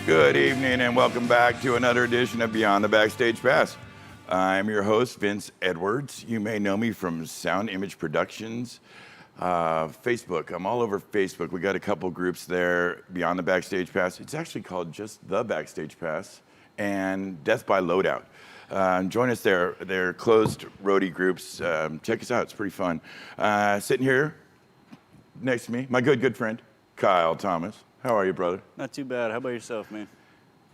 Good evening and welcome back to another edition of Beyond the Backstage Pass. I'm your host, Vince Edwards. You may know me from Sound Image Productions, Facebook. I'm all over Facebook. We got a couple groups there, Beyond the Backstage Pass. It's actually called just The Backstage Pass, and Death by Loadout. Join us there. They're closed roadie groups. Check us out. It's pretty fun. Sitting here next to me, my good friend, Kyle Thomas. How are you, brother? Not too bad. How about yourself, man?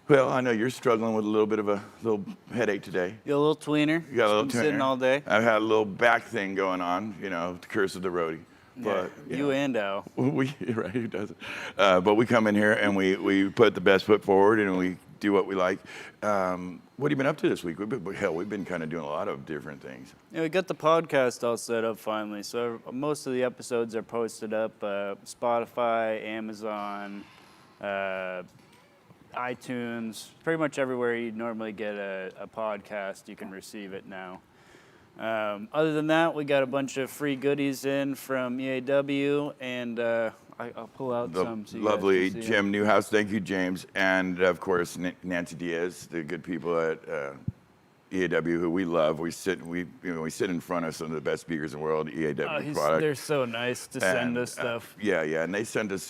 Well, I know you're struggling with a little bit of a little headache today. You got a little tweener? You got a little Been tweener. sitting all day? I've had a little back thing going on, you know, the curse of the roadie. But you and Al. Right, who doesn't? But we come in here and we put the best foot forward and we do what we like. What have you been up to this week? We've been kind of doing a lot of different things. Yeah, we got the podcast all set up finally. So most of the episodes are posted up. Spotify, Amazon, iTunes, pretty much everywhere you normally get a podcast, you can receive it now. Other than that, we got a bunch of free goodies in from EAW, and I'll pull out some. So you lovely guys can see Jim Newhouse, thank you, James, and of course Nancy Diaz, the good people at EAW who we love. We sit in front of some of the best speakers in the world. EAW product. They're so nice to send us stuff. Yeah, and they send us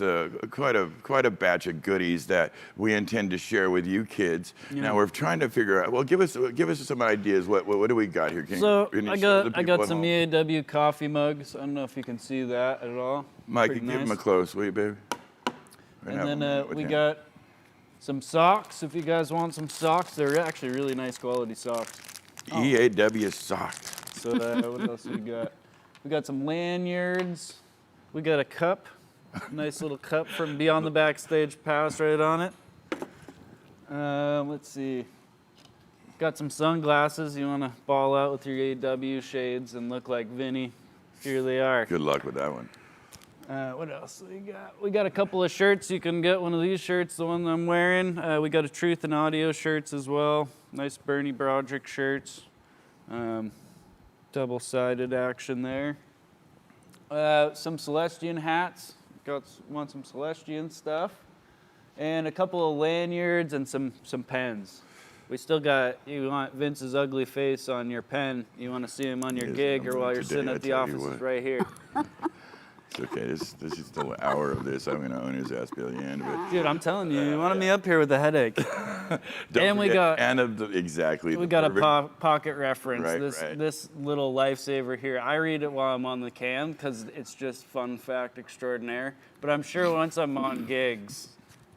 quite a batch of goodies that we intend to share with you kids. Yeah. Now we're trying to figure out. Well, give us some ideas. What do we got here? I got some EAW coffee mugs. I don't know if you can see that at all. Mike, Pretty give nice. them a close, will you, baby? And then we got some socks. If you guys want some socks, they're actually really nice quality socks. EAW socks. So what else we got? We got some lanyards. We got a cup, nice little cup from Beyond the Backstage Pass right on it. Let's see. Got some sunglasses. You want to ball out with your EAW shades and look like Vinny? Here they are. Good luck with that one. What else we got? We got a couple of shirts. You can get one of these shirts, the one I'm wearing. We got a Truth and Audio shirts as well. Nice Bernie Broderick shirts. Double-sided action there. Some Celestian hats. Want some Celestian stuff. And a couple of lanyards and some pens. We still got, you want Vince's ugly face on your pen. You want to see him on your gig or while you're sitting at the office, it's right here. It's okay. This is still an hour of this. I'm gonna own his ass by the end of it. Dude, I'm telling you, you wanted me up here with a headache. And we got a pocket reference. Right. This little lifesaver here. I read it while I'm on the cam because it's just fun fact extraordinaire. But I'm sure once I'm on gigs,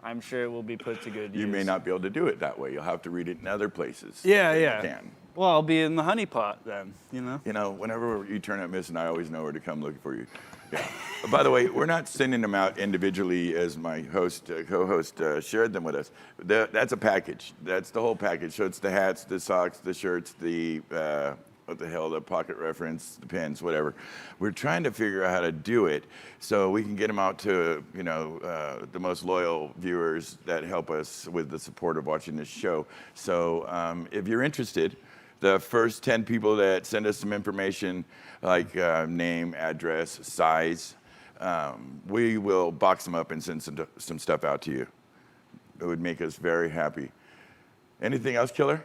I'm sure it will be put to good use. You may not be able to do it that way. You'll have to read it in other places. Yeah. You can. Well, I'll be in the honeypot then, you know? You know, whenever you turn up missing, I always know where to come looking for you. Yeah. By the way, we're not sending them out individually as my co-host shared them with us. That's a package. That's the whole package. So it's the hats, the socks, the shirts, the pocket reference, the pens, whatever. We're trying to figure out how to do it so we can get them out to, the most loyal viewers that help us with the support of watching this show. So if you're interested, the first 10 people that send us some information, like name, address, size, we will box them up and send some stuff out to you. It would make us very happy. Anything else, Killer?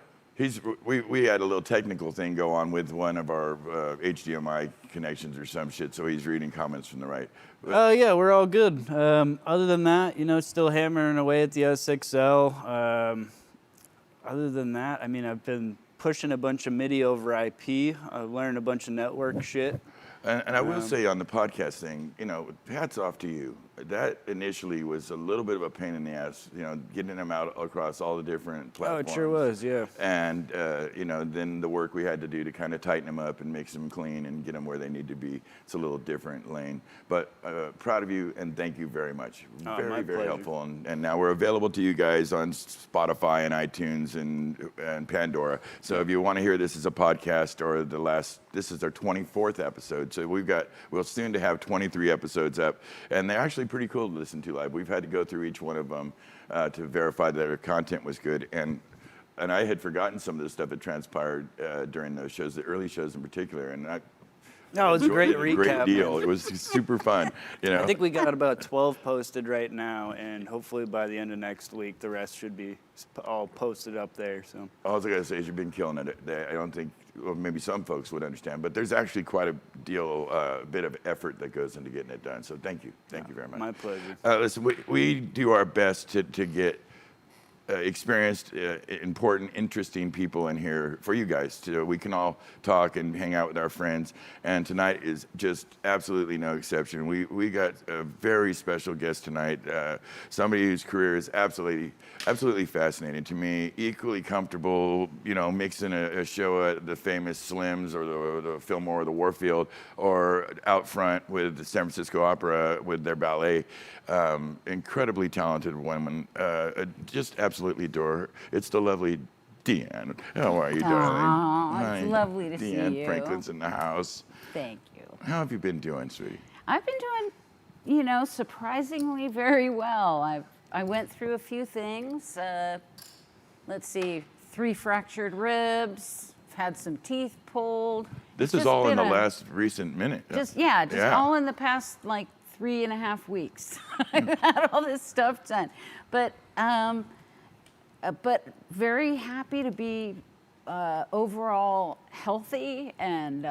We had a little technical thing go on with one of our HDMI connections or some shit, so he's reading comments from the right. Oh, yeah, we're all good. Other than that, still hammering away at the S6L. Other than that, I mean, I've been pushing a bunch of MIDI over IP. I've learned a bunch of network shit. And I will say on the podcast thing, hats off to you. That initially was a little bit of a pain in the ass, getting them out across all the different platforms. Oh, it sure was, yeah. And, then the work we had to do to kind of tighten them up and mix them clean and get them where they need to be. It's a little different lane. But proud of you and thank you very much. Very helpful. And now we're available to you guys on Spotify and iTunes and Pandora. So if you want to hear this as a podcast or this is our 24th episode. So we'll soon to have 23 episodes up. And they're actually pretty cool to listen to live. We've had to go through each one of them to verify that our content was good. And I had forgotten some of the stuff that transpired during those shows, the early shows in particular. And No, it was a great Great recap. deal. It was super fun. You know. I think we got about 12 posted right now, and hopefully by the end of next week, the rest should be all posted up there. So All I gotta say is you've been killing it. I don't think, well, maybe some folks would understand, but there's actually quite a bit of effort that goes into getting it done. So thank you very much. my pleasure. Listen, we do our best to get experienced, important, interesting people in here for you guys. We can all talk and hang out with our friends. And tonight is just absolutely no exception. We got a very special guest tonight. Somebody whose career is absolutely fascinating to me. Equally comfortable, mixing a show at the famous Slims or the Fillmore or the Warfield, or out front with the San Francisco Opera with their ballet. Incredibly talented woman. Just absolutely adore her. It's the lovely Deanne. How are you, darling? It's lovely to see you. Deanne Franklin's in the house. Thank you. How have you been doing, sweetie? I've been doing, surprisingly very well. I went through a few things. Let's see, 3 fractured ribs, had some teeth pulled. This is all in the last recent minute. Just all in the past 3.5 weeks. I've had all this stuff done, but very happy to be overall healthy, and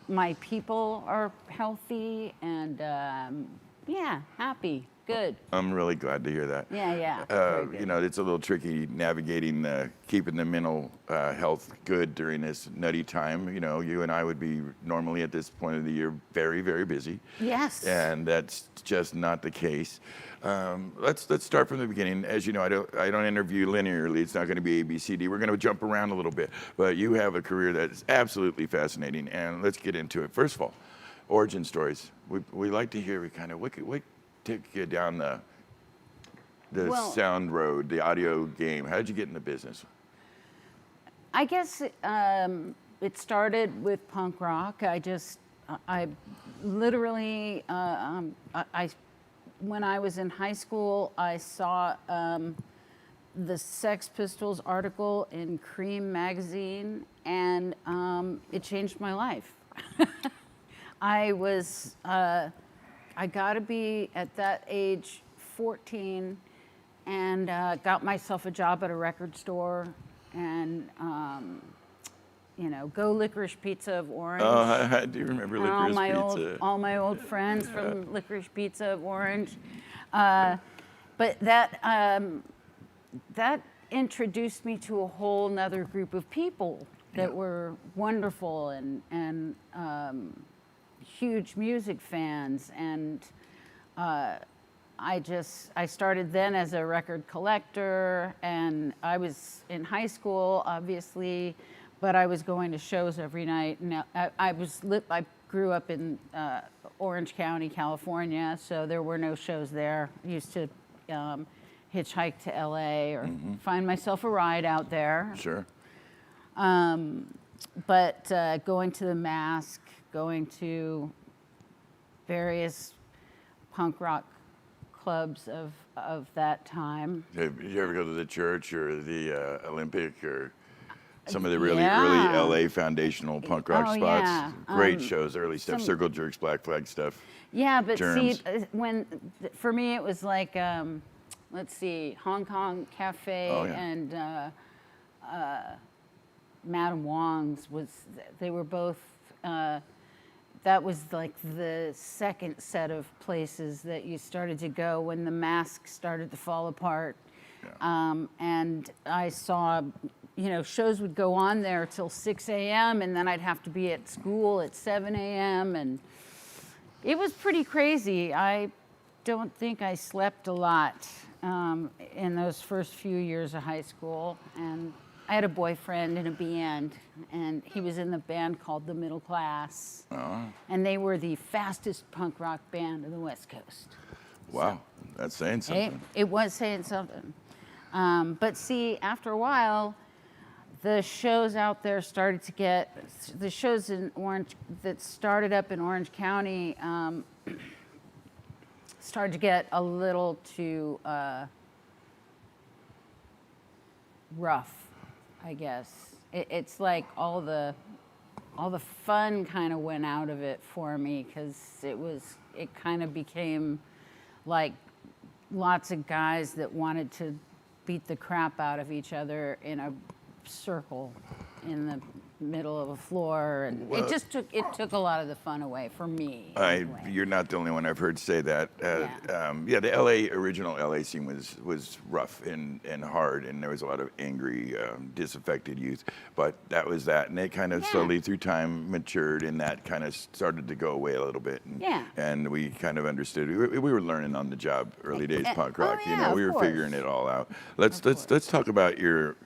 my people are healthy, and happy, good. I'm really glad to hear that. Yeah. It's a little tricky navigating, keeping the mental health good during this nutty time. You and I would be normally at this point of the year very, very busy. Yes. And that's just not the case. Let's start from the beginning. As you know, I don't interview linearly. It's not going to be ABCD. We're going to jump around a little bit. But you have a career that is absolutely fascinating, and let's get into it. First of all, origin stories. We like to hear what take you down the sound road, the audio game. How did you get in the business? I guess it started with punk rock. I literally, when I was in high school, I saw the Sex Pistols article in Cream magazine, and it changed my life. I got to be at that age 14, and got myself a job at a record store, and Go Licorice Pizza of Orange. Oh, I do remember Licorice Pizza. All my old friends from Licorice Pizza of Orange. But that introduced me to a whole nother group of people that were wonderful and huge music fans. And I started then as a record collector, and I was in high school, obviously, but I was going to shows every night. And I grew up in Orange County, California, so there were no shows there. I used to hitchhike to LA or find myself a ride out there. Sure. But going to the Mask, going to various punk rock clubs of that time. Did you ever go to the Church or the Olympic or some of the really early LA foundational punk rock spots? Yeah. Great shows, early stuff, Circle Jerks, Black Flag stuff. Yeah, but Germs. see, for me it was like, let's see, Hong Kong Cafe and Madame Wong's they were both, that was like the second set of places that you started to go when the Mask started to fall apart. Yeah. And I saw, shows would go on there till 6 a.m. and then I'd have to be at school at 7 a.m. and it was pretty crazy. I don't think I slept a lot in those first few years of high school. And I had a boyfriend in a band, and he was in the band called The Middle Class. Oh. And they were the fastest punk rock band of the West Coast. Wow, that's saying something. It was saying something. But see, after a while, the shows out there started to get, the shows in Orange, that started up in Orange County, started to get a little too rough, I guess. It's like all the all the fun kind of went out of it for me, because it kind of became like lots of guys that wanted to beat the crap out of each other in a circle in the middle of a floor, and Well, it took a lot of the fun away for me. Anyway. You're not the only one I've heard say that. Yeah. The original LA scene was rough and hard, and there was a lot of angry, disaffected youth. But that was that, and it kind of slowly through time matured, and that kind of started to go away a little bit. And, and we kind of understood. We were learning on the job, early days punk rock. We were figuring it all out. Let's talk about your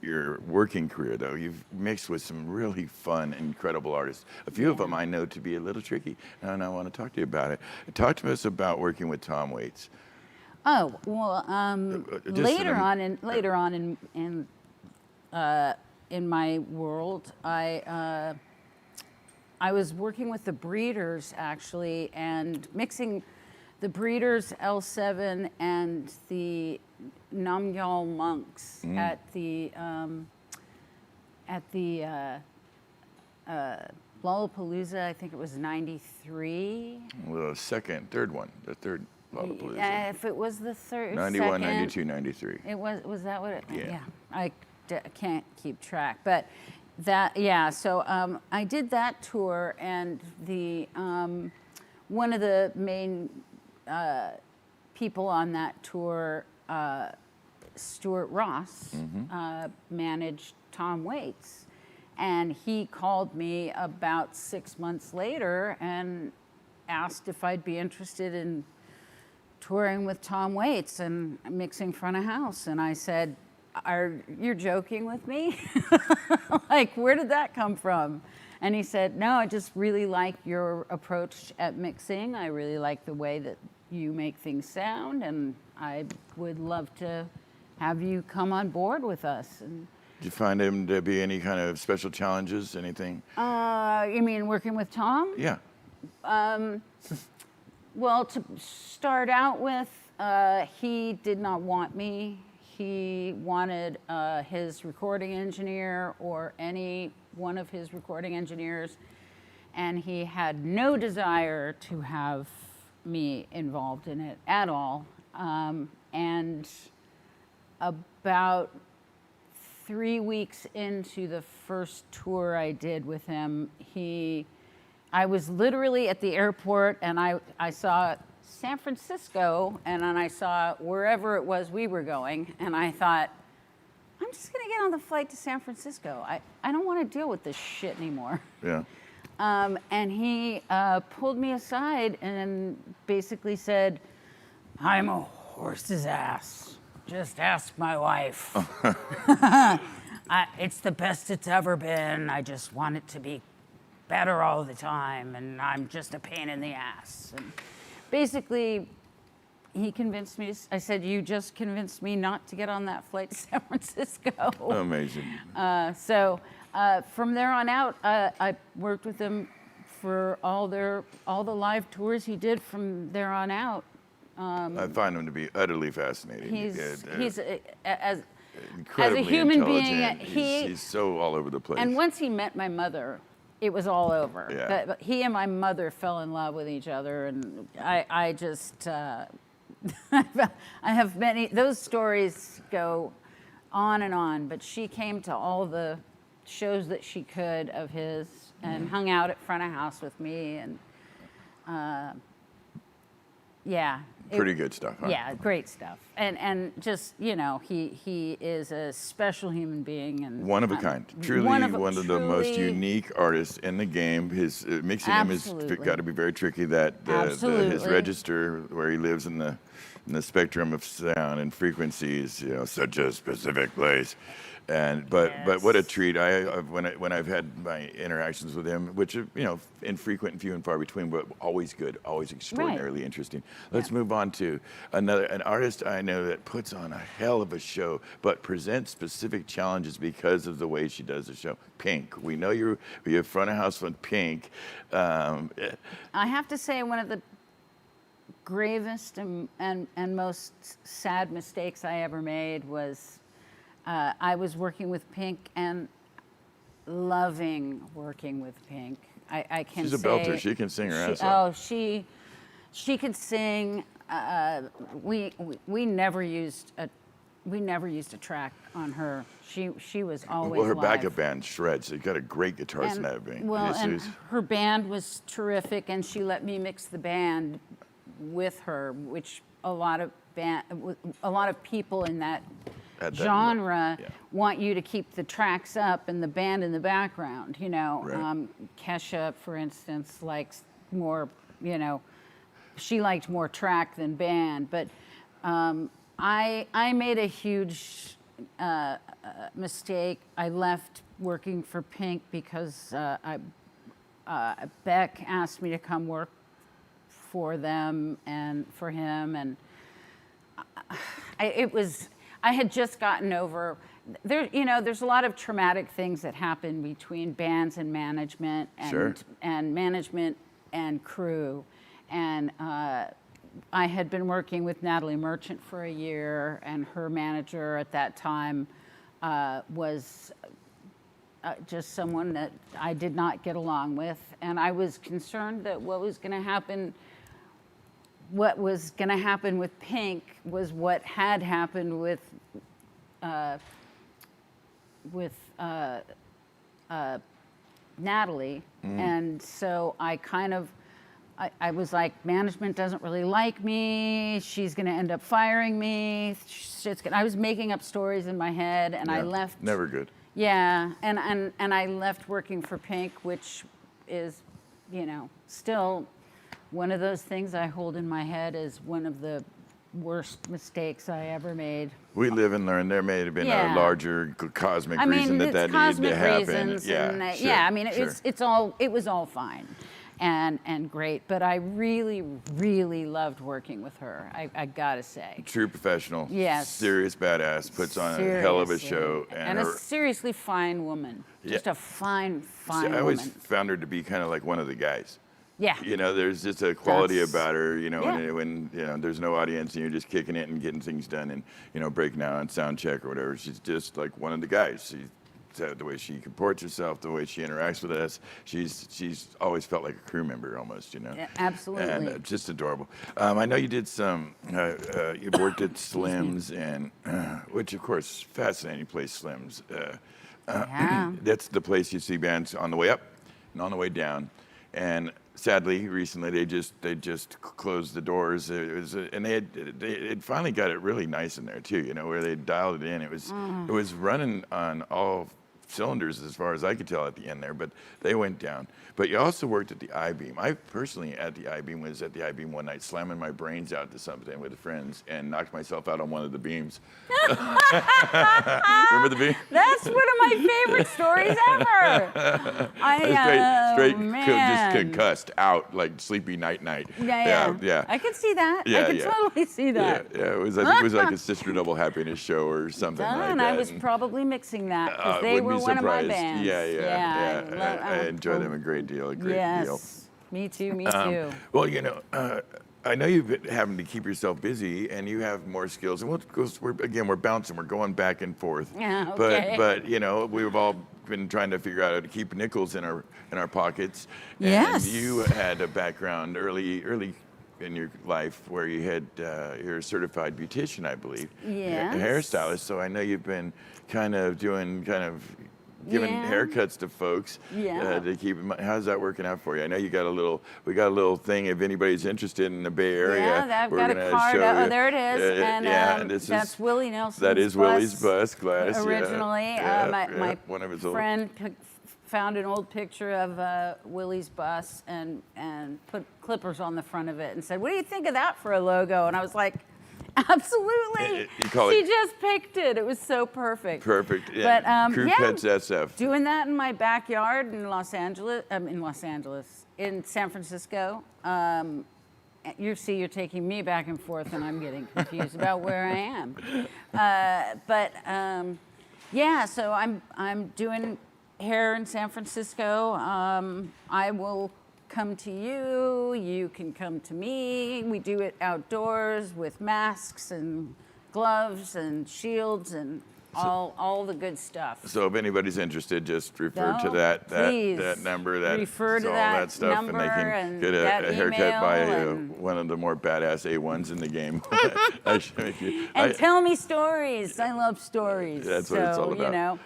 working career, though. You've mixed with some really fun, incredible artists. A few of them I know to be a little tricky, and I want to talk to you about it. Talk to us about working with Tom Waits. Oh well, later on in my world, I was working with the Breeders actually, and mixing the Breeders L7 and the Namgyal Monks at the Lollapalooza. I think it was '93. Well, the third Lollapalooza. If it was the third, 91, second, 92, 93. It was that what it? Yeah. I can't keep track, but So I did that tour, and the one of the main people on that tour, Stuart Ross, managed Tom Waits. And he called me about 6 months later and asked if I'd be interested in touring with Tom Waits and mixing front of house. And I said, you're joking with me? Like, where did that come from? And he said, no, I just really like your approach at mixing. I really like the way that you make things sound, and I would love to have you come on board with us. And did you find him to be any kind of special challenges, anything? You mean working with Tom? Yeah. Well, to start out with, he did not want me. He wanted his recording engineer or any one of his recording engineers, and he had no desire to have me involved in it at all. And about 3 weeks into the first tour I did with him, I was literally at the airport, and I saw San Francisco, and then I saw wherever it was we were going, and I thought, I'm just gonna get on the flight to San Francisco. I don't want to deal with this shit anymore. Yeah. And he pulled me aside and basically said, I'm a horse's ass. Just ask my wife. It's the best it's ever been. I just want it to be better all the time, and I'm just a pain in the ass. And basically, he convinced me. I said, you just convinced me not to get on that flight to San Francisco. Amazing. So from there on out, I worked with him for all the live tours he did from there on out. I find him to be utterly fascinating. He's as incredibly a human being, intelligent. He's so all over the place. And once he met my mother, it was all over. Yeah. But he and my mother fell in love with each other, and I just I have many. Those stories go on and on. But she came to all the shows that she could of his, and hung out at front of house with me, and yeah. Pretty good stuff, huh? Yeah, great stuff. And just, he is a special human being. And one of a kind. Truly one of the most unique artists in the game. His mixing him has got to be very tricky. His register, where he lives in the spectrum of sound and frequencies, such a specific place. But what a treat! When I've had my interactions with him, which are infrequent and few and far between, but always good, always extraordinarily interesting. Let's move on to an artist I know that puts on a hell of a show, but presents specific challenges because of the way she does the show. Pink. We know you're front of house with Pink. I have to say, one of the gravest and most sad mistakes I ever made was. I was working with Pink, and loving working with Pink. I can She's a say belter. She can sing her ass off. She could sing. We never used a track on her. She was always Well, her live. backup band shreds. She got a great guitarist in that band. Well, and She's- her band was terrific, and she let me mix the band with her, which a lot of people in that At that- genre yeah. want you to keep the tracks up and the band in the background. Right. Kesha, for instance, likes more. She liked more track than band, but I made a huge mistake. I left working for Pink because Beck asked me to come work for them and for him, and I had just gotten over there. There's a lot of traumatic things that happen between bands and management, Sure. and management and crew, and I had been working with Natalie Merchant for a year, and her manager at that time was just someone that I did not get along with, and I was concerned that what was going to happen with Pink was what had happened with Natalie, and so I was like, management doesn't really like me. She's going to end up firing me. I was making up stories in my head, and I Yeah, left. Never good. Yeah, and I left working for Pink, which is, still one of those things I hold in my head as one of the worst mistakes I ever made. We live and learn. There may have been Yeah. a larger cosmic I mean, reason that it's needed cosmic to happen. reasons, Yeah, and sure, I mean, sure. it was all fine, and great. But I really, really loved working with her. I gotta say. True professional. Yes. Serious badass. Puts on a hell of a Seriously. show. And a seriously fine woman. Just Yeah. a fine I always woman. found her to be kind of like one of the guys. Yeah. There's just a quality That's- about her, yeah. when there's no audience and you're just kicking it and getting things done and, breaking out on sound check or whatever. She's just like one of the guys. The way she comports herself, the way she interacts with us, she's always felt like a crew member almost, Yeah, absolutely. And just adorable. I know you did some, you've worked at Slim's, and which of course, fascinating place, Slim's. Yeah. That's the place you see bands on the way up and on the way down. And sadly, recently they just closed the doors. And they had finally got it really nice in there too. Where they dialed it in. It was running on all cylinders as far as I could tell at the end there. But they went down. But you also worked at the I-Beam. I personally was at the I-Beam one night, slamming my brains out to something with friends, and knocked myself out on one of the beams. Remember the beam? That's one of my favorite stories ever. Just concussed out like sleepy night. Yeah. I could see that. I could totally see that. Yeah. I think it was like a Sister Double Happiness show or something like that. I was probably mixing that because they wouldn't were be one of my surprised. bands. Yeah. I enjoy them a great deal. A great deal. Yes. Me too. Me too. Well, I know you've been having to keep yourself busy, and you have more skills. And we're bouncing. We're going back and forth. Yeah, okay. But we've all been trying to figure out how to keep nickels in our pockets. Yes. And you had a background early in your life where you had you're a certified beautician, I believe. Yes. A hairstylist. So I know you've been giving Yeah. haircuts to folks Yeah. to keep. How's that working out for you? I know we got a little thing. If anybody's interested in the Bay Area, Yeah, I've we're got a gonna card. show you. There it is. And this that's is Willie Nelson's that is Willie's bust glass. originally. My one of his old. friend found an old picture of Willie's bus and put clippers on the front of it and said, "What do you think of that for a logo?" And I was like, "Absolutely." You call She it- just picked it. It was so perfect. Perfect. Yeah. But Crew Cuts SF. doing that in my backyard in in San Francisco. You're taking me back and forth, and I'm getting confused about where I am. So I'm doing hair in San Francisco. I will come to you. You can come to me. We do it outdoors with masks and gloves and shields and all the good stuff. So if anybody's interested, just refer to No, that please. number. That Refer to all that stuff, and they number can and get that a haircut email by and- one of the more badass A1s in the game. I should make you. And tell me stories. I love stories. That's what it's all about. You know,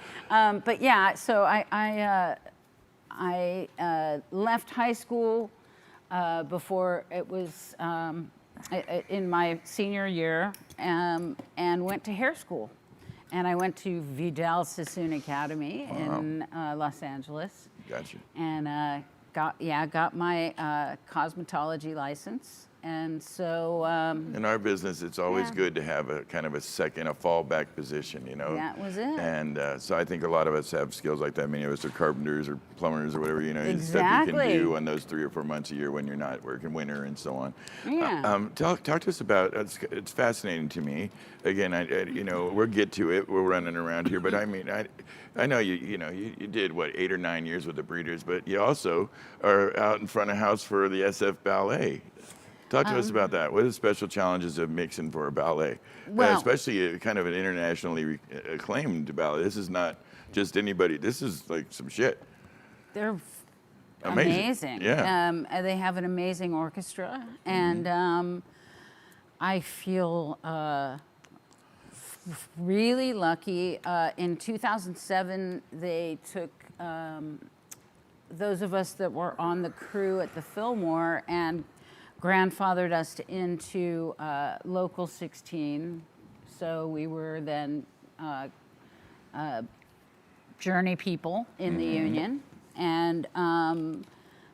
but yeah. So I left high school before it was in my senior year, and went to hair school. And I went to Vidal Sassoon Academy in Los Angeles. Gotcha. And got my cosmetology license. And so In our business, it's always Yeah. good to have a kind of a fallback position, you know. That was it. And so I think a lot of us have skills like that. Many of us are carpenters or plumbers or whatever, you know, stuff you Exactly. can do on those 3 or 4 months a year when you're not working winter and so on. Yeah. Talk to us about, it's fascinating to me. Again, you know, we'll get to it. We're running around here, but I mean, I know you did what, 8 or 9 years with the Breeders, but you also are out in front of house for the SF Ballet. Talk to us about that. What are the special challenges of mixing for a ballet? Well- Especially a kind of an internationally acclaimed ballet. This is not just anybody. This is like some shit. They're Amazing. amazing. Yeah. They have an amazing orchestra, and I feel really lucky. In 2007, they took those of us that were on the crew at the Fillmore and grandfathered us into Local 16. So we were then journey people in the union. And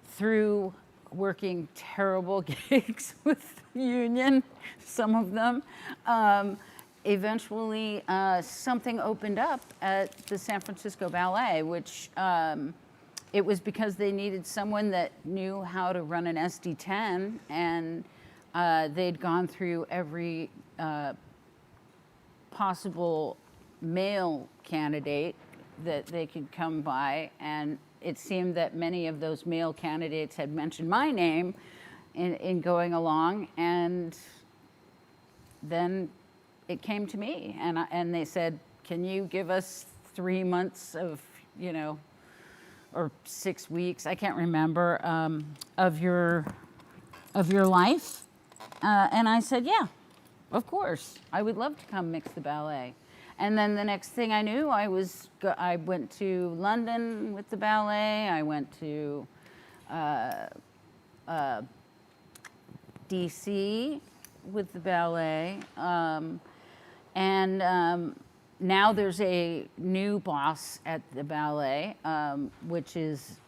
through working terrible gigs with the union, some of them, eventually something opened up at the San Francisco Ballet, which it was because they needed someone that knew how to run an SD-10, and they'd gone through every possible male candidate that they could come by, and it seemed that many of those male candidates had mentioned my name in going along, and then it came to me, and they said, "Can you give us 3 months of, you know, or 6 weeks, I can't remember, of your life?" And I said, "Yeah, of course. I would love to come mix the ballet." And then the next thing I knew, I went to London with the ballet. I went to DC with the ballet. Now there's a new boss at the ballet, which is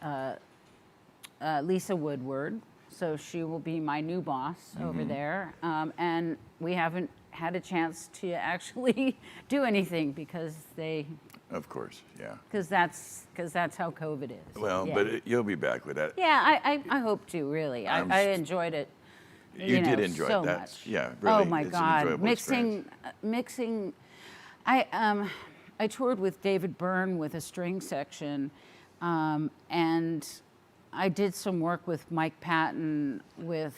Lisa Woodward. So she will be my new boss over there. And we haven't had a chance to actually do anything because Of course, yeah. that's how COVID is. Well, Yeah. but you'll be back with that. Yeah, I hope to, really. I enjoyed it. You know, did enjoy so it. That's much. yeah, really. Oh my it's an God, enjoyable mixing. experience. I toured with David Byrne with a string section, and I did some work with Mike Patton with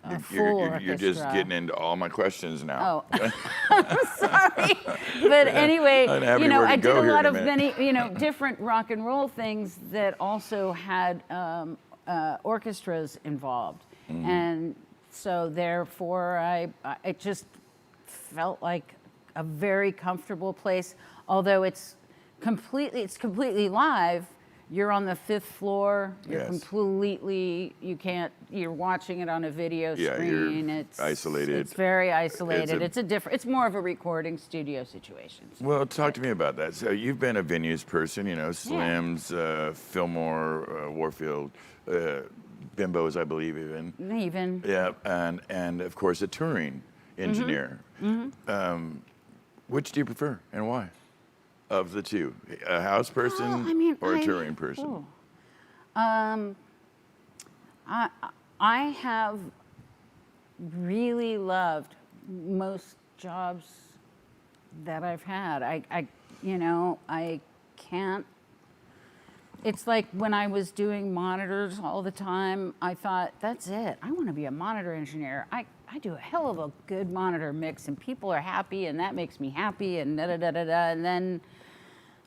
a full orchestra. You're just getting into all my questions now. Oh, I'm sorry. But anyway, I don't have you know, anywhere to I did go a here lot in a of minute. many, different rock and roll things that also had orchestras involved. Mm-hmm. And so therefore, it just felt like a very comfortable place. Although it's completely live. You're on the 5th floor. You're Yes. completely, you're watching it on a video Yeah, screen. you're It's isolated. It's very isolated. It's It's more of a recording studio situation. Well, talk to me about that. So you've been a venues person, you know, Slim's, Fillmore, Warfield, Bimbo's, I believe, even. Even. Yeah, and of course a touring engineer. Which do you prefer and why? Of the two, a house person or a touring person? I have really loved most jobs that I've had. I can't. It's like when I was doing monitors all the time, I thought, that's it. I want to be a monitor engineer. I I do a hell of a good monitor mix, and people are happy, and that makes me happy, and da da da da da. And then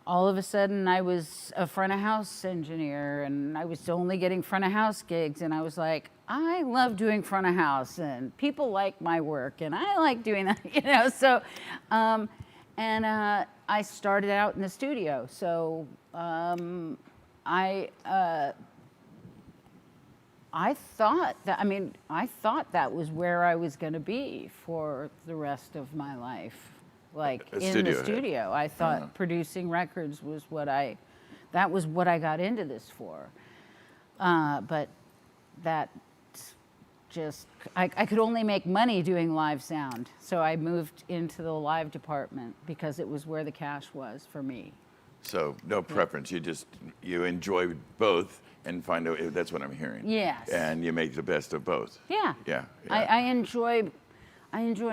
all of a sudden, I was a front of house engineer, and I was only getting front of house gigs, and I was like, I love doing front of house, and people like my work, and I like doing that, you know. So, I started out in the studio. So I thought that was where I was going to be for the rest of my life. Like in the studio. I thought producing records was that was what I got into this for. But that just, I could only make money doing live sound. So I moved into the live department because it was where the cash was for me. So no preference, you enjoy both and find out, that's what I'm hearing. Yes. And you make the best of both. Yeah. Yeah. I enjoy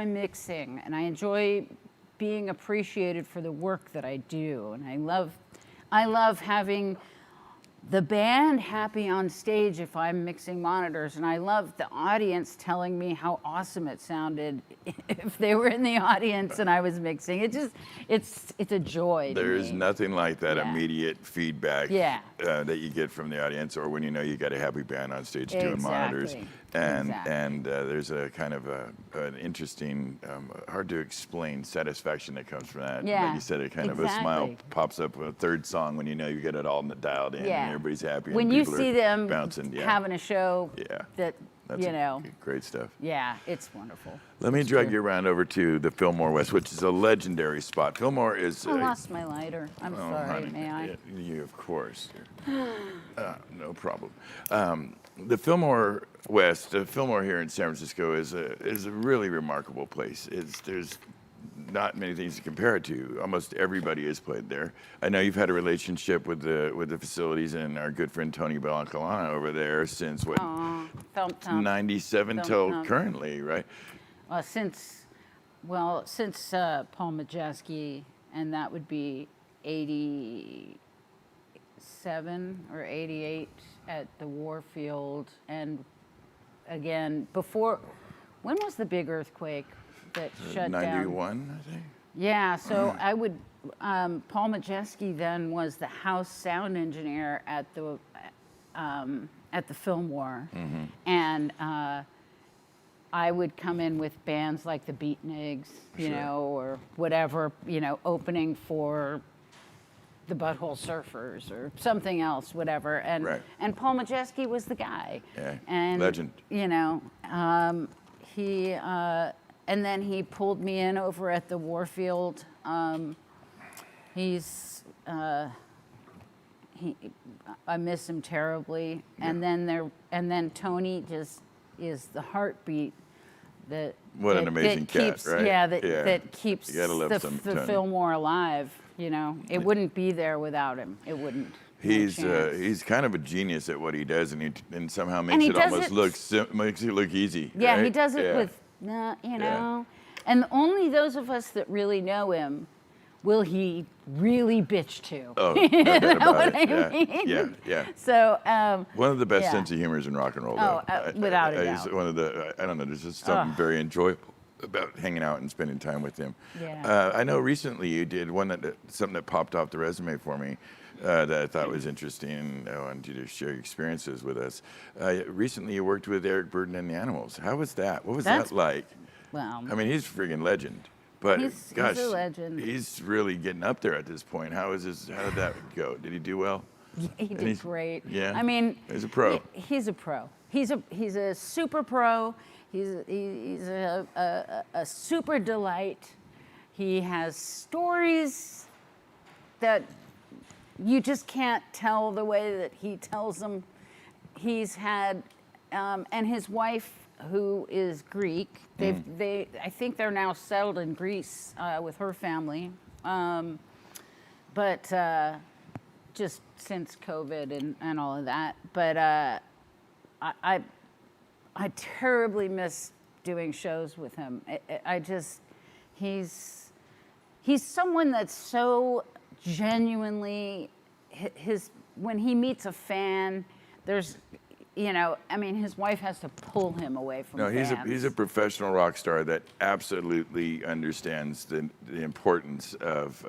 mixing, and I enjoy being appreciated for the work that I do, and I love having the band happy on stage if I'm mixing monitors, and I love the audience telling me how awesome it sounded if they were in the audience and I was mixing. It's a joy. There's nothing like that immediate feedback Yeah. That you get from the audience, or when you know you got a happy band on stage doing monitors, and there's a kind of an interesting, hard to explain satisfaction that comes from that. Yeah, Like you said, it kind of a smile pops up a third song when you know you get it all dialed in and everybody's happy. When and you people see are them bouncing, having a show, that's great stuff. Yeah, it's wonderful. Let me drag you around over to the Fillmore West, which is a legendary spot. Fillmore is. I lost my lighter. I'm sorry. Honey, May I? You, of course. No problem. The Fillmore West, Fillmore here in San Francisco, is a really remarkable place. There's not many things to compare it to. Almost everybody has played there. I know you've had a relationship with the facilities and our good friend Tony Balancalana over there since what? 97 till currently, right? Since Paul Majeski, and that would be 87 or 88 at the Warfield, and again before. When was the big earthquake that shut 91, down? I think. Yeah, so I would. Paul Majeski then was the house sound engineer at the Fillmore, and I would come in with bands like the Beatniks, you know, or whatever, you know, opening for the Butthole Surfers or something else, whatever. And and Paul Majeski was the guy. Yeah, and, legend. You know, he and then he pulled me in over at the Warfield. I miss him terribly. Yeah. And then Tony just is the heartbeat that. What an amazing cat, right? Yeah, that keeps the Fillmore alive. You know, it wouldn't be there without him. It wouldn't. He's kind of a genius at what he does, and somehow makes it almost makes it look easy. Yeah, right? He does it with, you know, and only those of us that really know him will he really bitch to. Oh, you no doubt know about what it. I mean? Yeah. So one of the best sense of humors in rock and roll, though. Without a doubt. He's one of the. I don't know. There's just something very enjoyable about hanging out and spending time with him. Yeah. I know recently you did something that popped off the resume for me. That I thought was interesting, and I wanted you to share your experiences with us. Recently, you worked with Eric Burdon and the Animals. How was that? What was that like? Well, I mean, he's a friggin' legend, but he's a legend. He's really getting up there at this point. How did that go? Did he do well? Yeah, he did great. Yeah. I mean, he's a pro. He's a pro. He's a super pro. He's a super delight. He has stories that you just can't tell the way that he tells them. He's had, and his wife, who is Greek, I think they're now settled in Greece with her family, but just since COVID and all of that. But I terribly miss doing shows with him. He's someone that's so genuinely when he meets a fan, I mean, his wife has to pull him away from No, fans. he's a professional rock star that absolutely understands the importance of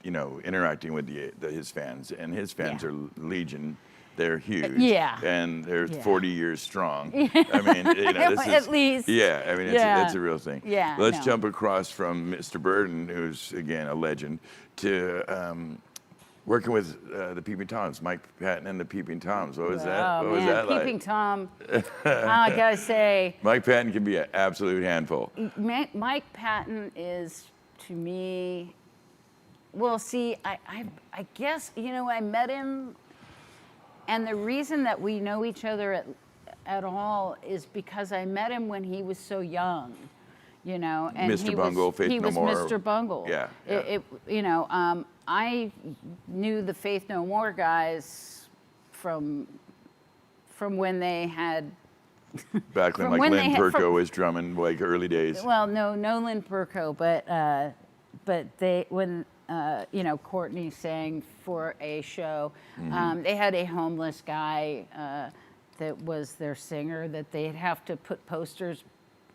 interacting with his fans, and his fans Yeah. are legion. They're huge. Yeah. And they're Yeah. 40 years strong. I mean, this is, At least. Yeah, I mean, Yeah. it's a real thing. Yeah, Let's no. jump across from Mr. Burden, who's again a legend, to working with the Peeping Toms, Mike Patton and the Peeping Toms. What was that? Oh What was man, that Peeping like? Tom. I gotta say, Mike Patton can be an absolute handful. Mike Patton is to me. Well, see, I guess I met him, and the reason that we know each other at all is because I met him when he was so young. And Mr. Bungle, Faith he No was More. Mr. Bungle. Yeah, I knew the Faith No More guys from when they had. Back when From like when Lynn they had- Perko from- was drumming, like early days. Well, no Lynn Perko, but when Courtney sang for a show, they had a homeless guy that was their singer that they'd have to put posters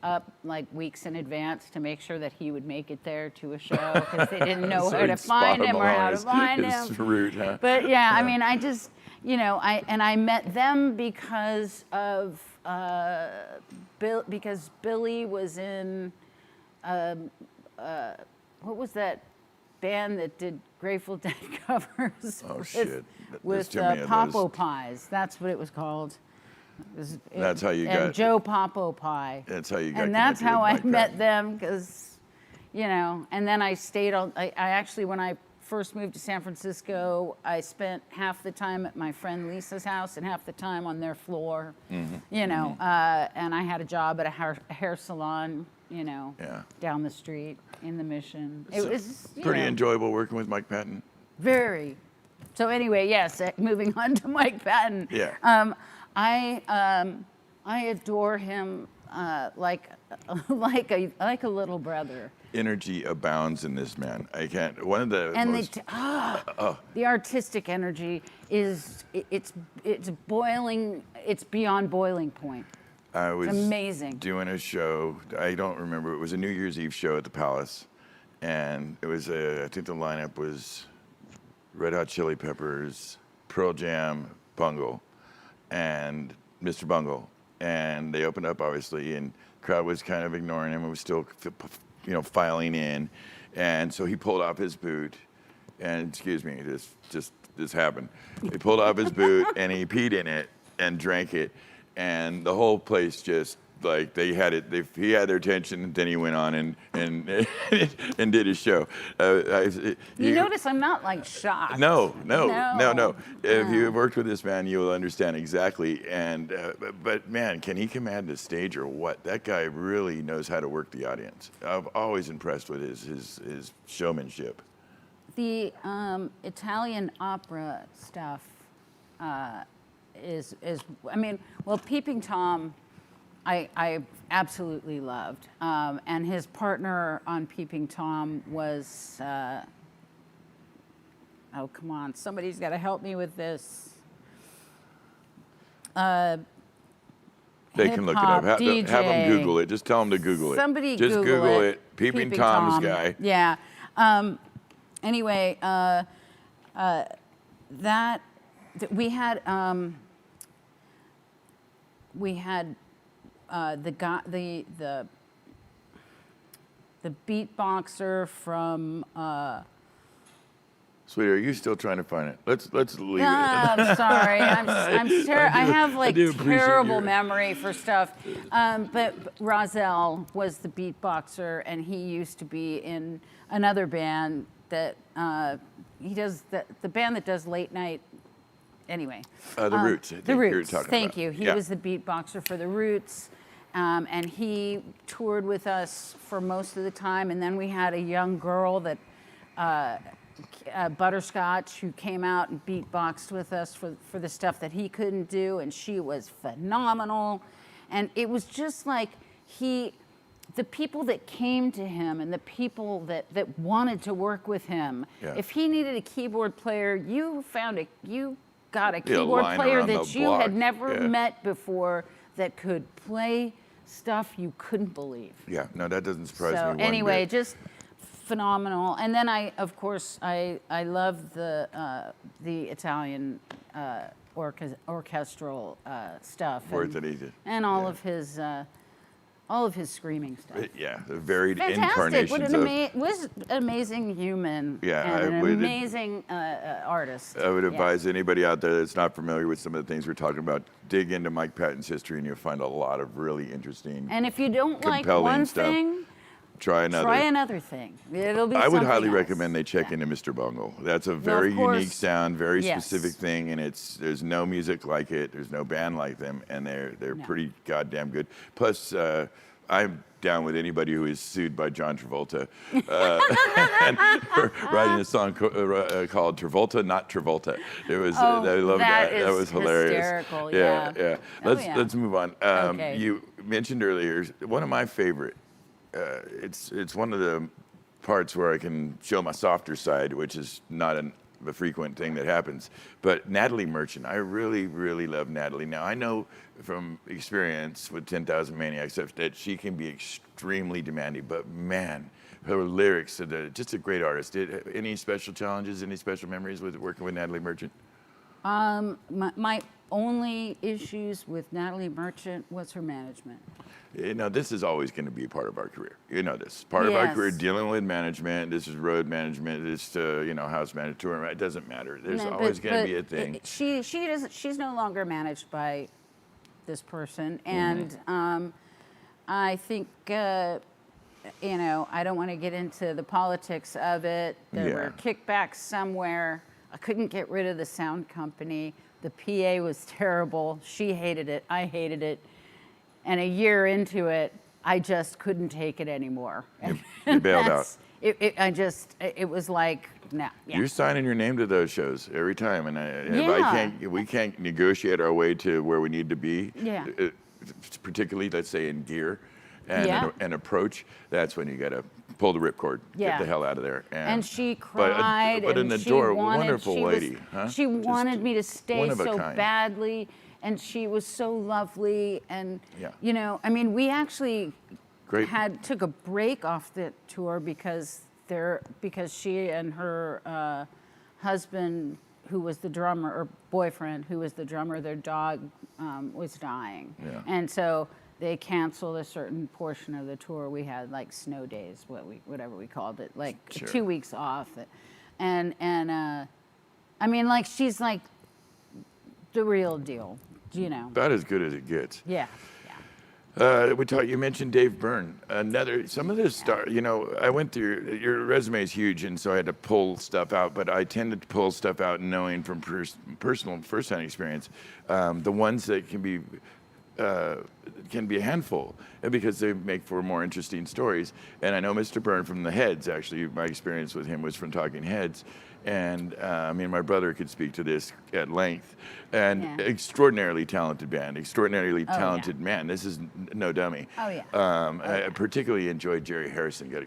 up like weeks in advance to make sure that he would make it there to a show because they didn't know So where to he'd spot find him or along how to find his him. route, huh? But yeah, I mean, I just, I met them because of because Billy was in, what was that band that did Grateful Dead covers? Oh, with, shit. There's With too many of Popo those. Pies. That's what it was called. That's how you and got- Joe Popo Pie. That's how you got And that's connected how with I Mike met Patton. them because, and then I stayed on. I actually, when I first moved to San Francisco, I spent half the time at my friend Lisa's house and half the time on their floor. Mm-hmm. And I had a job at a hair salon, Yeah. down the street in the Mission. It So, was pretty enjoyable working with Mike Patton. very. So anyway, yes. Moving on to Mike Patton. Yeah. I adore him like a little brother. Energy abounds in this man. I can't. One of the And most. the artistic energy is it's boiling. It's beyond boiling point. I was amazing. doing a show. I don't remember. It was a New Year's Eve show at the Palace, and it was I think the lineup was Red Hot Chili Peppers, Pearl Jam, Bungle, and Mr. Bungle. And they opened up obviously, and the crowd was kind of ignoring him. It was still, filing in, and so he pulled off his boot. And excuse me, this happened. He pulled off his boot and he peed in it and drank it, and the whole place just like they had it. He had their attention. And then he went on and and did his show. You notice I'm not like shocked. No. No. If you've worked with this man, you will understand exactly. And but man, can he command the stage or what? That guy really knows how to work the audience. I'm always impressed with his showmanship. The Italian opera stuff is Peeping Tom, I absolutely loved, and his partner on Peeping Tom was oh come on, somebody's got to help me with this. They can look it up. Have them Google it. Just tell them to Google it. Somebody just Google it. Peeping Tom's Tom. guy. Yeah. Anyway, we had the beatboxer from. Sweetie, are you still trying to find it? Let's leave it. I'm sorry. I'm terrible. I have like do appreciate terrible your- memory for stuff. But Rozelle was the beatboxer, and he used to be in another band that he does the band that does late night. Anyway, The Roots. I think the you're Roots. talking Thank about. you. He Yeah. was the beatboxer for the Roots, and he toured with us for most of the time. And then we had a young girl that. Butterscotch, who came out and beatboxed with us for the stuff that he couldn't do, and she was phenomenal. And it was just like the people that came to him and the people that wanted to work with him. Yeah. If he needed a keyboard player, you got a Yeah, keyboard line player around the that you block. had never Yeah. met before that could play stuff you couldn't believe. Yeah, no, that doesn't surprise me So one anyway, bit. just phenomenal. And then of course, I love the Italian orchestral stuff. Worth it either. And all of his screaming stuff. Yeah, the varied Fantastic! incarnations What of. was an amazing human. Yeah, I and an would- amazing artist. I would Yeah. advise anybody out there that's not familiar with some of the things we're talking about, dig into Mike Patton's history, and you'll find a lot of really interesting. And if you don't like compelling one stuff. thing, Try another. try another thing. It'll be. I would something highly else. recommend they check Yeah. into Mr. Bungle. That's a very course. unique sound, very Yes. specific thing, and there's no music like it. There's no band like them, and they're No. pretty goddamn good. Plus, I'm down with anybody who is sued by John Travolta and for writing a song called Travolta, Not Travolta. It was I love that. That is was hilarious. hysterical, Yeah, yeah. yeah. Oh, Let's yeah. let's move on. Okay. You mentioned earlier one of my favorite. It's one of the parts where I can show my softer side, which is not a frequent thing that happens. But Natalie Merchant, I really, really love Natalie. Now, I know from experience with 10,000 Maniacs that she can be extremely demanding, but man, her lyrics, just a great artist. Any special challenges, any special memories with working with Natalie Merchant? My only issues with Natalie Merchant was her management. You know, this is always going to be a part of our career. You know this. Part of our Yes. career, dealing with management. This is road management. This, house management, tour. It doesn't matter. There's No, always going to be a but thing. She doesn't. She's no longer managed by this person, Mm-hmm. and I think I don't want to get into the politics of it. There Yeah. were kickbacks somewhere. I couldn't get rid of the sound company. The PA was terrible. She hated it. I hated it. And a year into it, I just couldn't take it anymore. You bailed out. It was like, no. Yeah. You're signing your name to those shows every time, and Yeah. we can't negotiate our way to where we need to be. Yeah. Particularly, let's say in gear and Yeah. an approach. That's when you got to pull the ripcord, Yeah. get the hell out of there. And she cried, but and an she adorable, wanted, wonderful she lady. was, Huh? She Just wanted me to stay one of a so kind. badly, and she was so lovely. And Yeah. we actually Great. took a break off the tour because she and her husband, who was the drummer, or boyfriend, who was the drummer, their dog was dying, Yeah. and so they canceled a certain portion of the tour. We had like snow days, whatever we called it, like Sure. 2 weeks off, and she's like the real deal, About as good as it gets. Yeah. You mentioned Dave Byrne. Some of this stuff, I went through, your resume is huge, and so I had to pull stuff out, but I tended to pull stuff out knowing from personal first-hand experience, the ones that can be a handful because they make for more interesting stories. And I know Mr. Byrne from the Heads, actually. My experience with him was from Talking Heads. And my brother could speak to this at length. And Yeah. extraordinarily talented band, extraordinarily yeah. talented man. This is no dummy. Oh, yeah. I particularly enjoyed Jerry Harrison. Got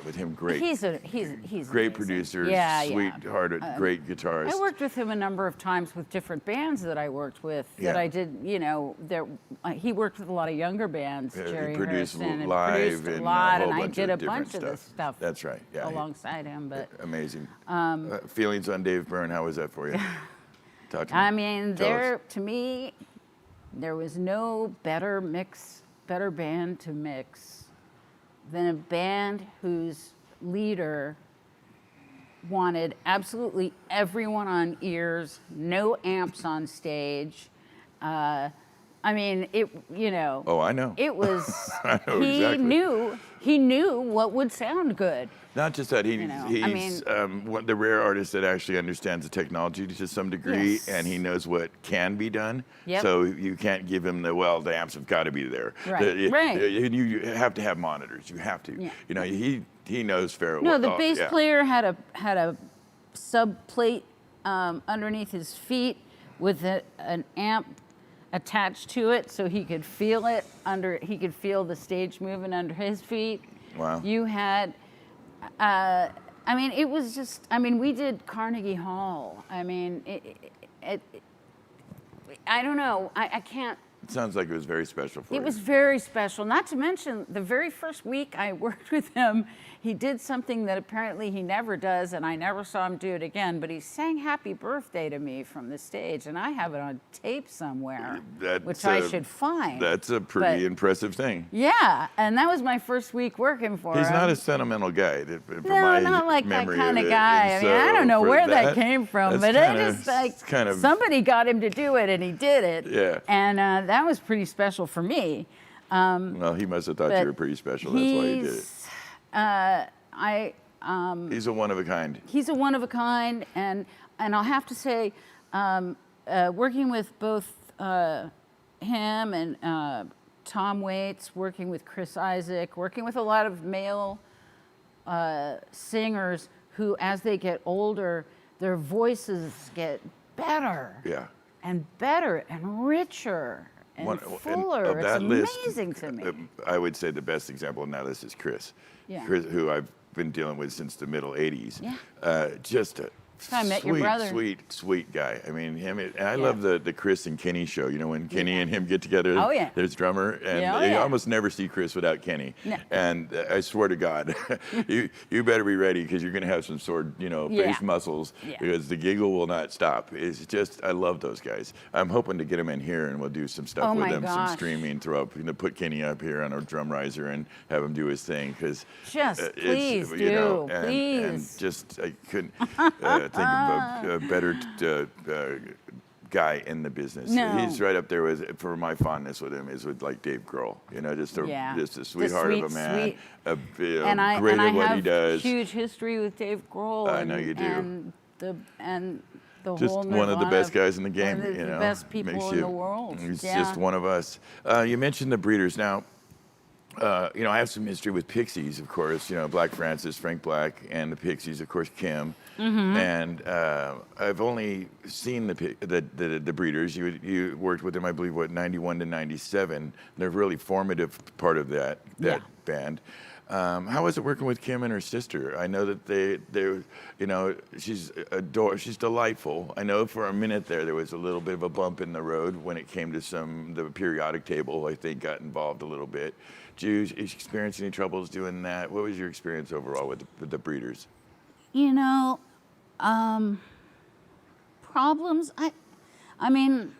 with him. Great. He's great amazing. producer, Yeah, sweethearted, great guitarist. I worked with him a number of times with different bands that I worked with. Yeah. That I did, he worked with a lot of younger bands. Yeah, he Jerry produced Harrison, live produced a and a lot, whole and I bunch did of a bunch different of this stuff. That's right. Yeah. Alongside him, but Amazing. Feelings on Dave Byrne, how was that for you? Talk to me. I mean, Tell us. to me, there was no better band to mix than a band whose leader wanted absolutely everyone on ears, no amps on stage. Oh, I know. It was. I know exactly. He knew what would sound good. Not just that, he's the rare artist that actually understands the technology to some degree, Yes. and he knows what can be done. Yep. So you can't give him the amps have got to be there. Right, right. You have to have monitors. You have to. Yeah. He knows fair. No, the bass player had a sub plate underneath his feet with an amp attached to it, so he could feel it he could feel the stage moving under his feet. Wow. You had, it was just. We did Carnegie Hall. I don't know. I can't. It sounds like it was very special for you. It was very special. Not to mention, the very first week I worked with him, he did something that apparently he never does, and I never saw him do it again, but he sang Happy Birthday to me from the stage, and I have it on tape somewhere, which I should find. That's a pretty But- impressive thing. Yeah, and that was my first week working for him. He's not a sentimental guy. From No, my not like that memory kind of it. guy. And I mean, I so don't know for where that came from, but that's it just like kind of somebody got him to do it, and he did it. Yeah. And that was pretty special for me. Well, he must have thought you but were pretty special. That's why he did it. He's a one of a kind. He's a one of a kind, and I'll have to say, working with both him and Tom Waits, working with Chris Isaak, working with a lot of male singers who, as they get older, their voices get better. Yeah. And better and richer and One- fuller. of It's that list, amazing to me. I would say the best example now this is Chris. Yeah. Chris, who I've been dealing with since the middle 80s. Yeah. Just a I met your brother. sweet guy. I mean, him, and I Yeah. love the Chris and Kenny show. You know, when Kenny and him get together, Oh, yeah. there's drummer, and Yeah, oh, you yeah. almost never see Chris without Kenny. No. And I swear to God, you better be ready because you're going to have some sword, Yeah. face muscles Yeah. because the giggle will not stop. It's just, I love those guys. I'm hoping to get them in here and we'll do some stuff Oh, with my them, some gosh. streaming, throw up, put Kenny up here on our drum riser and have him do his thing because Just please do, and please. just I couldn't think of a better guy in the business. No. He's right up there with, for my fondness with him, is with like Dave Grohl. You know, just a Yeah. just a The sweetheart of a man, sweet- a great and I at what have he does. huge history with Dave Grohl. I know you do. And the Just whole one of the Nirvana, best guys in the game. One of you the know, best people Makes in you- the world. He's Yeah. just one of us. You mentioned the Breeders. Now, I have some history with Pixies, of course. You know, Black Francis, Frank Black, and the Pixies, of course, Kim. Mm-hmm. And I've only seen the Breeders. You worked with them, I believe, 91 to 97. They're a really formative part of that Yeah. band. How was it working with Kim and her sister? I know that she's delightful. I know for a minute there was a little bit of a bump in the road when it came to the periodic table. I think got involved a little bit. Did you experience any troubles doing that? What was your experience overall with the Breeders? You know, problems. I mean,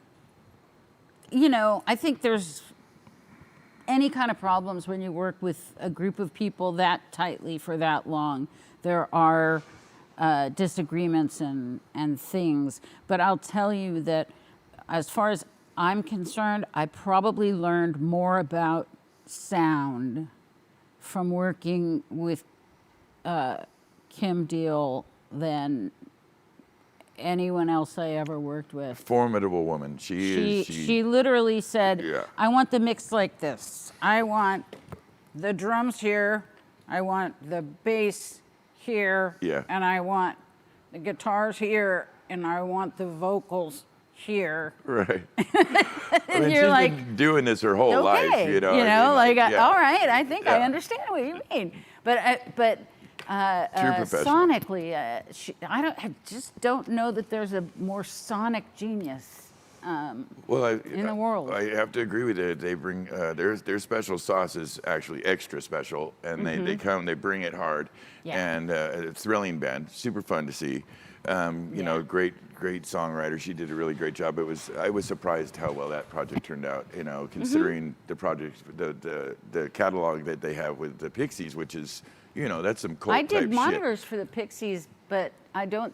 I think there's any kind of problems when you work with a group of people that tightly for that long. There are disagreements and things, but I'll tell you that as far as I'm concerned, I probably learned more about sound from working with Kim Deal than anyone else I ever worked with. Formidable woman. She literally said, Yeah. I want the mix like this. I want the drums here. I want the bass here. Yeah. And I want the guitars here. And I want the vocals here. Right. And She's you're like, been doing this her whole okay. life. You know. I mean, yeah. all right, I think I Yeah. understand what you mean. But professional. sonically, I just don't know that there's a more sonic genius. Well, in the world. I have to agree with you. They bring their special sauce is actually extra special, and they bring it hard, Yeah. and a thrilling band, super fun to see. Great songwriter. She did a really great job. I was surprised how well that project turned out. Considering the project, the catalog that they have with the Pixies, which is that's some cult I type did shit. monitors for the Pixies, but I don't.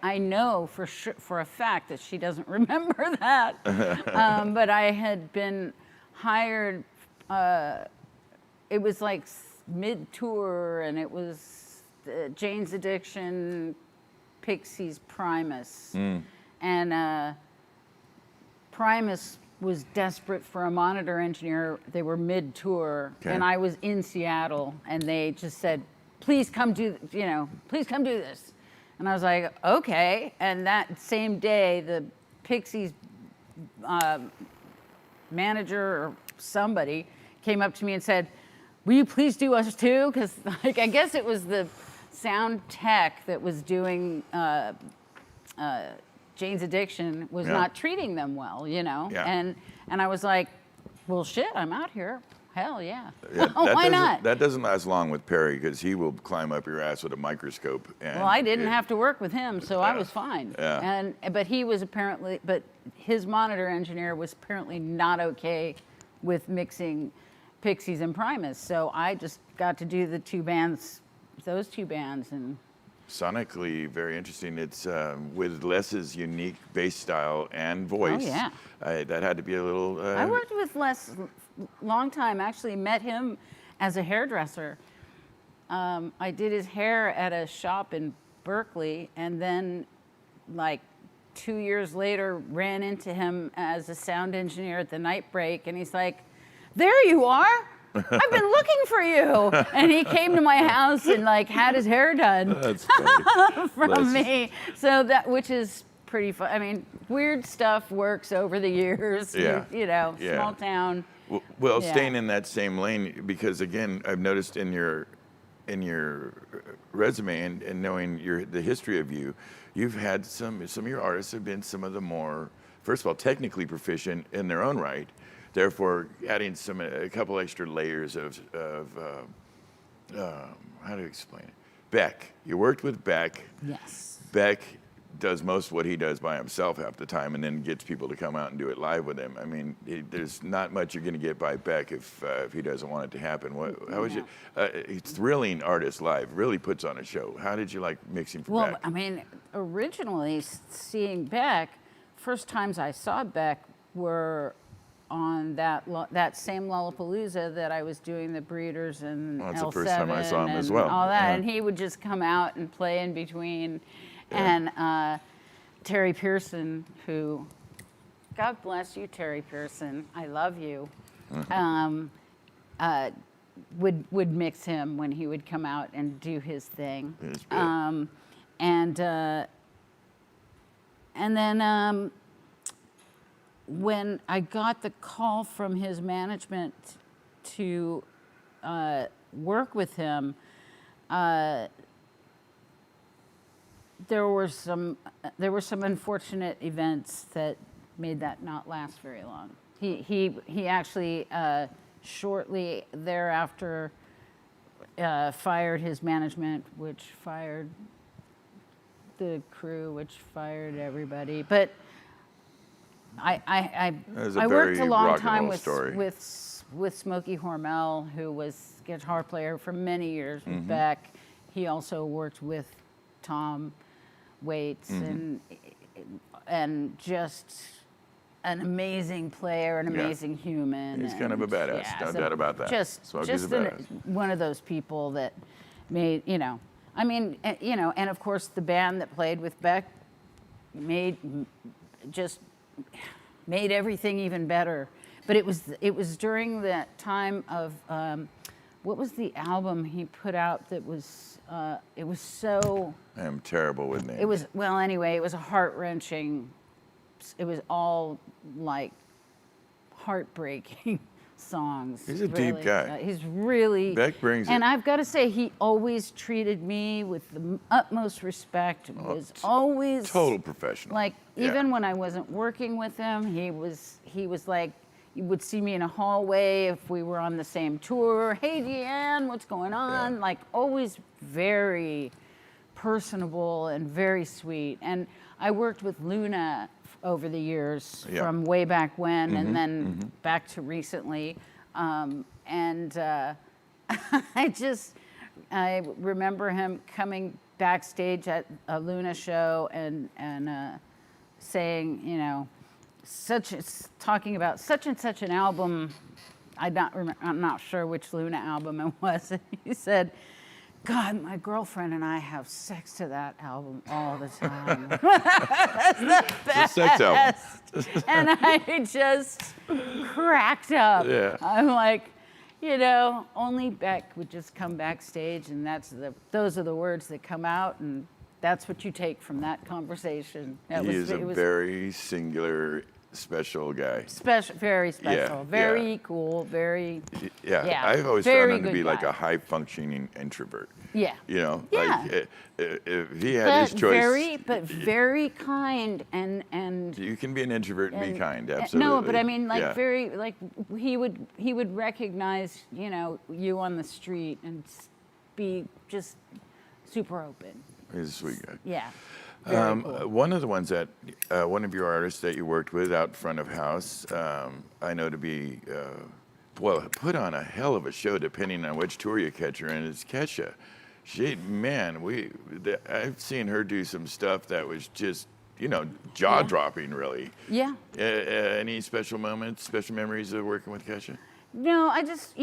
I know for sure, for a fact that she doesn't remember that. But I had been hired. It was like mid-tour, and it was Jane's Addiction, Pixies, Primus, and Primus was desperate for a monitor engineer. They were mid-tour, Okay. and I was in Seattle, and they just said, "Please come do this." And I was like, "Okay." And that same day, the Pixies manager or somebody came up to me and said, "Will you please do us too?" Because I guess it was the sound tech that was doing Jane's Addiction was Yeah. not treating them well, you know? Yeah. And I was like, well, shit, I'm out here. Hell yeah. Yeah, Why not? That doesn't last long with Perry because he will climb up your ass with a microscope. And Well, I didn't have to work with him, so I Yeah. was fine. Yeah. But he was apparently, but his monitor engineer was apparently not okay with mixing Pixies and Primus. So I just got to do the two bands, those two bands, and Sonically, very interesting. It's with Les's unique bass style and voice. Oh, yeah. That had to be a little. I worked with Les long time. Actually, met him as a hairdresser. I did his hair at a shop in Berkeley, and then, like 2 years later, ran into him as a sound engineer at the Night Break, and he's like, "There you are! I've been looking for you!" And he came to my house and like had his hair done That's funny. from Les is- me. So that, which is pretty fun. I mean, weird stuff works over the years. Yeah. You know, Yeah. small town. Well, Yeah. staying in that same lane, because again, I've noticed in your resume and knowing the history of you, you've had some of your artists have been some of the more, first of all, technically proficient in their own right. Therefore, adding a couple extra layers of how to explain it. Beck, you worked with Beck. Yes. Beck does most of what he does by himself half the time, and then gets people to come out and do it live with him. I mean, there's not much you're going to get by Beck if he doesn't want it to happen. How was it? It's thrilling artist live. Really puts on a show. How did you like mixing for Well, Beck? I mean, originally seeing Beck, first times I saw Beck were on that same Lollapalooza that I was doing the Breeders and Well, that's L7 the first time I saw him as and well. all that, Yeah. and he would just come out and play in between. Yeah. And Terry Pearson, who, God bless you, Terry Pearson, I love you, would mix him when he would come out and do his thing. It's big. And then when I got the call from his management to work with him, there were some unfortunate events that made that not last very long. He actually shortly thereafter fired his management, which fired the crew, which fired everybody. But I That was a worked very a long rock and time roll story. with Smokey Hormel, who was guitar player for many years with Mm-hmm. Beck. He also worked with Tom Waits Mm-hmm. and just an amazing player, an Yeah. amazing human. He's kind of a and, badass, yeah, no so doubt about that. Just Smokey's a badass. one of those people that made, I mean, and of course the band that played with Beck made everything even better. But it was during that time of what was the album he put out that was it was so I am terrible with names. it was well anyway it was a heart-wrenching, it was all like heartbreaking songs. He's a deep guy. He's really Beck brings and it. I've got to say he always treated me with the utmost respect. Was always Total professional. like Yeah. even when I wasn't working with him, he was like, you would see me in a hallway if we were on the same tour. Hey, Deanne, what's going on? Yeah. Like always very personable and very sweet. And I worked with Luna over the years Yeah. from way back when and then back to recently. I remember him coming backstage at a Luna show and saying, talking about such and such an album. I'm not sure which Luna album it was. And he said, God, my girlfriend and I have sex to that album all the time. That's the It's a sex album. best. And I just cracked up. Yeah. I'm like, only Beck would just come backstage, and those are the words that come out, and that's what you take from that conversation. He is a very singular special guy. Special, very special, Yeah, very yeah. cool, very. Yeah, Yeah, I've always very found him to good be like guy. a high-functioning introvert. Yeah. You know, Yeah. like if he had But his choice. very kind and. You can be an introvert and be kind, absolutely. No, but I mean, like Yeah. very, like he would recognize, you on the street and be just super open. He's a sweet guy. Yeah. Very cool. One of the ones that, one of your artists that you worked with out front of house, I know to be, put on a hell of a show depending on which tour you catch her in, is Kesha. I've seen her do some stuff that was just, jaw-dropping, really. Yeah. Any special moments, special memories of working with Kesha? No, I just,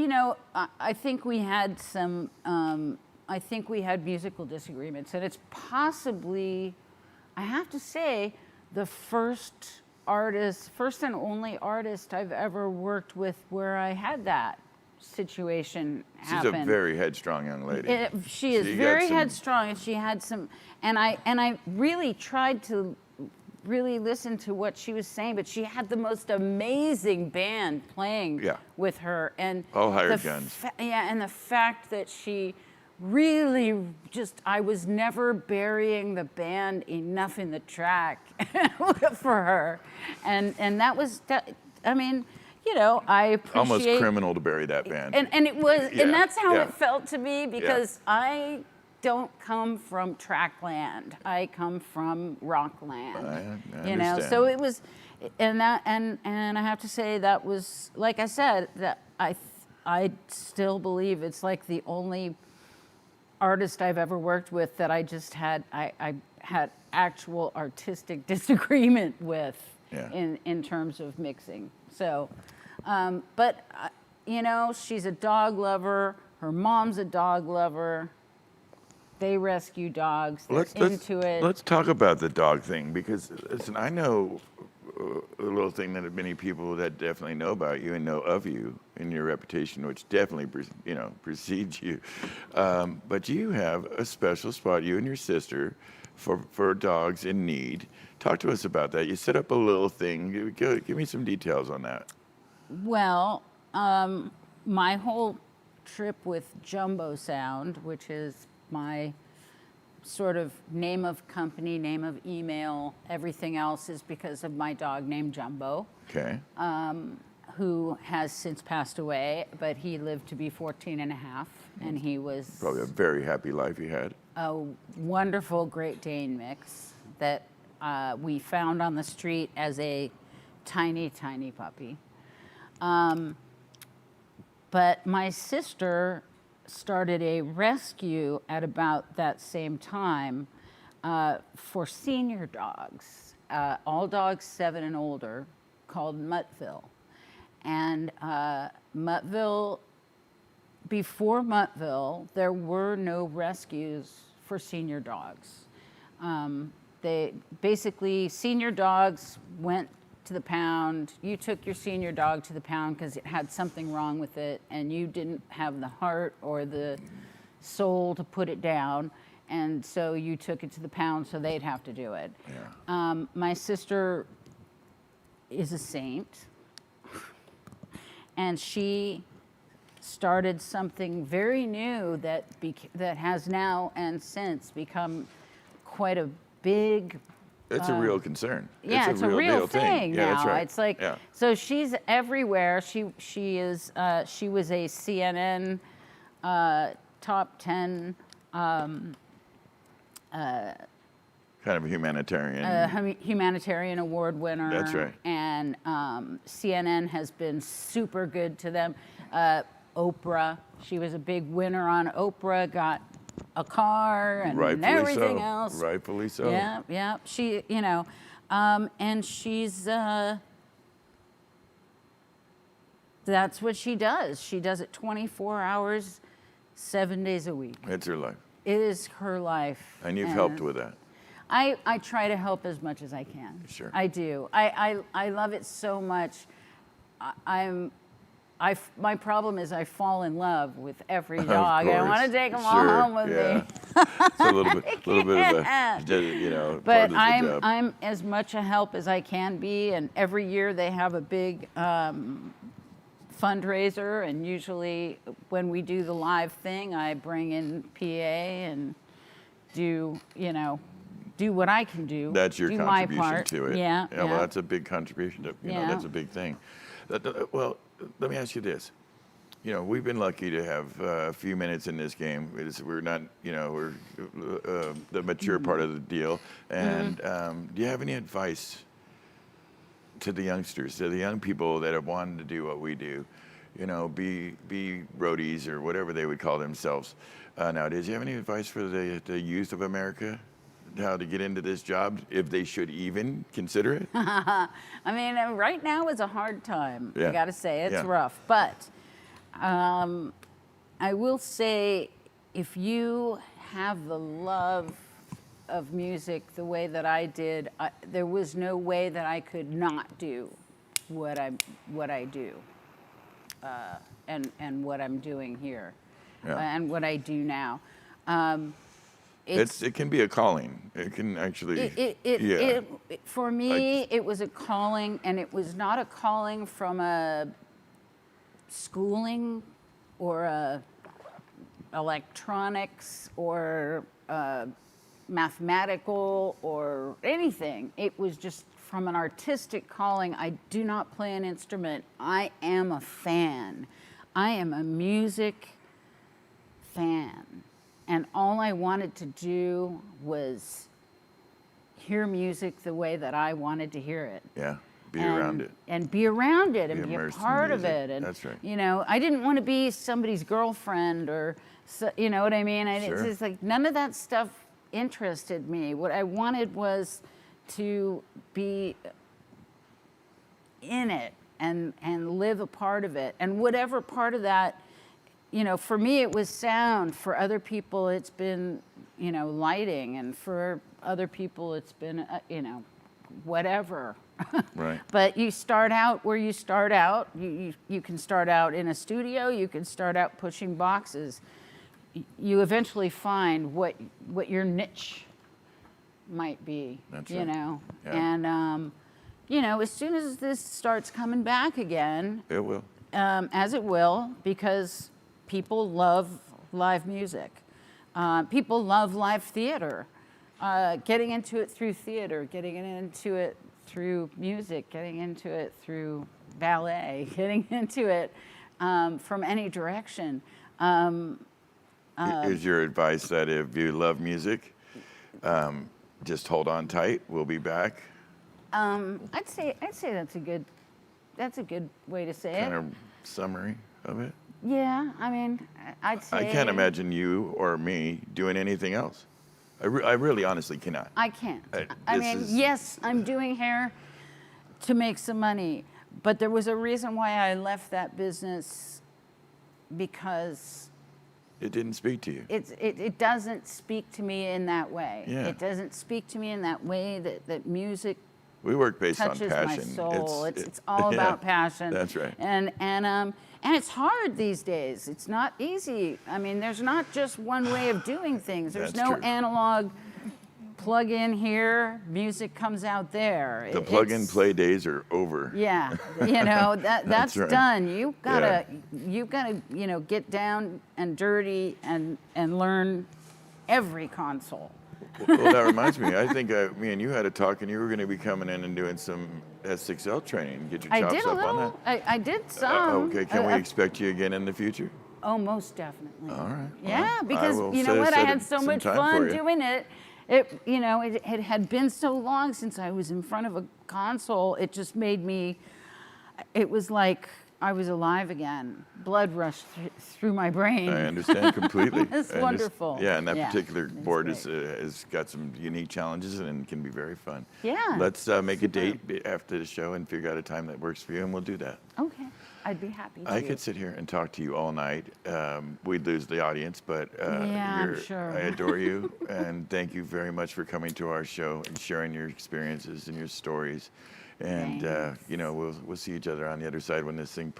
I think we had some, I think we had musical disagreements, and it's possibly, I have to say, the first and only artist I've ever worked with where I had that situation happen. She's a very headstrong young lady. She is very headstrong, and she had some, and I really tried to really listen to what she was saying, but she had the most amazing band playing with her, and all hired guns. And the fact that she really I was never burying the band enough in the track for her, and that was that. I mean, I appreciate almost criminal to bury that band. And it was, and that's how yeah. it felt to me, because I don't come from trackland. I come from rockland. I understand. So it was, and I have to say that was, like I said, that I still believe it's like the only artist I've ever worked with that I just had I had actual artistic disagreement with in terms of mixing. So, but she's a dog lover. Her mom's a dog lover. They rescue dogs. They're into it. Let's talk about the dog thing, because listen, I know a little thing that many people that definitely know about you and know of you and your reputation, which definitely precedes you. But you have a special spot, you and your sister, for dogs in need. Talk to us about that. You set up a little thing. Give me some details on that. Well, my whole trip with Jumbo Sound, which is my sort of name of company, name of email, everything else is because of my dog named Jumbo. Okay. Who has since passed away, but he lived to be 14 and a half, and he was Probably a very happy life you had. a wonderful Great Dane mix that we found on the street as a tiny, tiny puppy. But my sister started a rescue at about that same time for senior dogs, all dogs 7 and older, called Muttville. And Muttville, before Muttville, there were no rescues for senior dogs. They basically, senior dogs went to the pound. You took your senior dog to the pound because it had something wrong with it, and you didn't have the heart or the soul to put it down, and so you took it to the pound so they'd have to do it. Yeah. My sister is a saint, and she started something very new that has now and since become quite a big. It's a real concern. Yeah, it's a real thing now. Yeah, that's right. It's like, yeah. So she's everywhere. She was a CNN top 10 Kind of a humanitarian. Humanitarian award winner. That's right. And CNN has been super good to them. Oprah, she was a big winner on Oprah, got a car and everything else. Rightfully so. Yeah. She, and she's, that's what she does. She does it 24 hours, 7 days a week. It's her life. It is her life. And you've helped with that. I try to help as much as I can. Sure. I do. I love it so much. My problem is I fall in love with every dog. I want to take them all home with me. It's a little bit of a, you know, part But of the job. I'm as much a help as I can be, and every year they have a big fundraiser, and usually when we do the live thing, I bring in PA and do, you know, do what I can do. That's your do my contribution part. to it. Yeah. Well, that's a big contribution. You know, Yeah. that's a big thing. Well, let me ask you this. You know, we've been lucky to have a few minutes in this game. We're not, you know, we're the mature part of the deal. And do you have any advice to the youngsters, to the young people that have wanted to do what we do? You know, be roadies or whatever they would call themselves nowadays. Do you have any advice for the youth of America? How to get into this job, if they should even consider it? I mean, right now is a hard time. Yeah. I got to say, it's Yeah. rough. But I will say, if you have the love of music the way that I did, there was no way that I could not do what I do, and what I'm doing here, Yeah. and what I do now. It can be a calling. It can actually. For me, it was a calling, and it was not a calling from a schooling or a electronics or mathematical or anything. It was just from an artistic calling. I do not play an instrument. I am a fan. I am a music fan. And all I wanted to do was hear music the way that I wanted to hear it. Yeah, be around it. And be around it and Be be a immersed in part of music. it. And, That's right. you know, I didn't want to be somebody's girlfriend or, you know what I mean? It's Sure. just like none of that stuff interested me. What I wanted was to be in it and live a part of it. And whatever part of that, you know, for me it was sound. For other people it's been, you know, lighting. And for other people it's been, you know, whatever. Right. But you start out where you start out. You can start out in a studio. You can start out pushing boxes. You eventually find what your niche might be. That's you right. know, Yeah. and you know, as soon as this starts coming back again, It will. as it will, because people love live music. People love live theater. Getting into it through theater, getting into it through music, getting into it through ballet, getting into it from any direction. Is your advice that if you love music, just hold on tight? We'll be back. I'd say that's a good way to say Kind it. of summary of it. Yeah, I mean, I'd say I can't imagine you or me doing anything else. I really, honestly cannot. I can't. I- I this mean, is- yes, I'm doing hair to make some money, but there was a reason why I left that business, because It didn't speak to you. it doesn't speak to me in that way. Yeah. It doesn't speak to me in that way that music We work based on touches passion. my soul. It- It's all yeah, about passion. That's right. And it's hard these days. It's not easy. I mean, there's not just one way of doing things. There's That's no true. analog plug in here, music comes out there. The plug and It's- play days are over. Yeah, you know, that's right. done. You've gotta, you know, get down and dirty and learn every console. Well, that reminds me. I think me and you had a talk, and you were going to be coming in and doing some S6L training. Get your I chops did a up on little. that. I did some. Okay, can we expect you again in the future? Oh, most definitely. All right. Yeah, Well, I because will you know what? I set had so some much time fun for you. doing it. It had been so long since I was in front of a console. It just made me. It was like I was alive again. Blood rushed through my brain. I understand completely. It's wonderful. Yeah, and that Yeah, particular it's board great. has got some unique challenges and can be very fun. Yeah, Let's make a date after the show and figure out a time that works for you, and we'll do that. Okay, I'd be happy to. I could sit here and talk to you all night. We'd lose the audience, but Yeah, I'm sure. I adore you, and thank you very much for coming to our show and sharing your experiences and your stories. And Thanks. you know, we'll see each other on the other side when this thing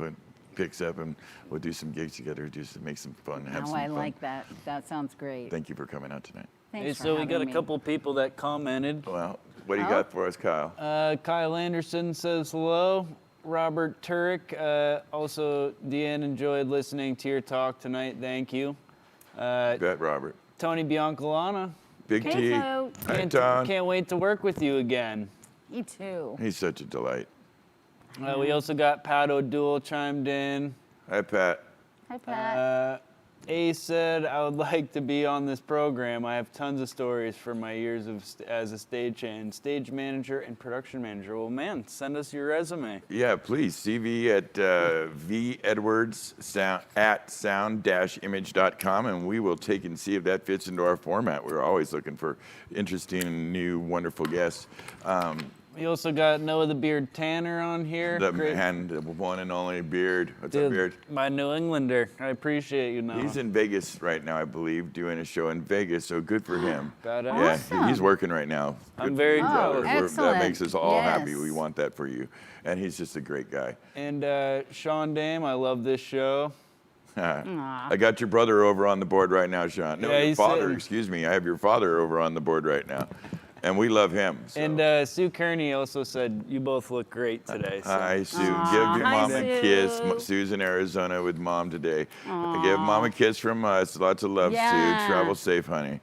picks up, and we'll do some gigs together, make some fun, have Oh, some I fun. like that. That sounds great. Thank you for coming out tonight. Thanks Hey, for so we got having a me. couple people that commented. Well, what do you Oh. got for us, Kyle? Kyle Anderson says hello. Robert Turek, also Deanne, enjoyed listening to your talk tonight. Thank you. Bet, Robert. Tony Biancalana, Big Hey, T. Flo. Hi, Ton. can't wait to work with you again. Me too. He's such a delight. We also got Pat O'Doul chimed in. Hi, Pat. Hi, Pat. A said, I would like to be on this program. I have tons of stories from my years as a stagehand, stage manager, and production manager. Well, man, send us your resume. Yeah, please. CV at at sound-image.com, and we will take and see if that fits into our format. We're always looking for interesting, new, wonderful guests. We also got Noah the Beard Tanner on here. The Great- man, the one and only Beard. What's up, Dude, Beard? my New Englander. I appreciate you, Noah. He's in Vegas right now, I believe, doing a show in Vegas, so good for him. Badass. Yeah, Awesome. he's working right now. I'm Good very for you, jealous. brother. That Excellent. makes us all happy. Yes. We want that for you. And he's just a great guy. And Sean Dame, I love this show. I got your brother over on the board right now, Sean. No, Yeah, your he's father, sitting. excuse me. I have your father over on the board right now. And we love him. So. And Sue Kearney also said, you both look great today. So. Hi, Sue. Aw, Give your hi, mom a kiss. Sue. Sue's in Arizona with mom today. Give mom a kiss from us. Lots of love, Yeah. Sue. Travel safe, honey.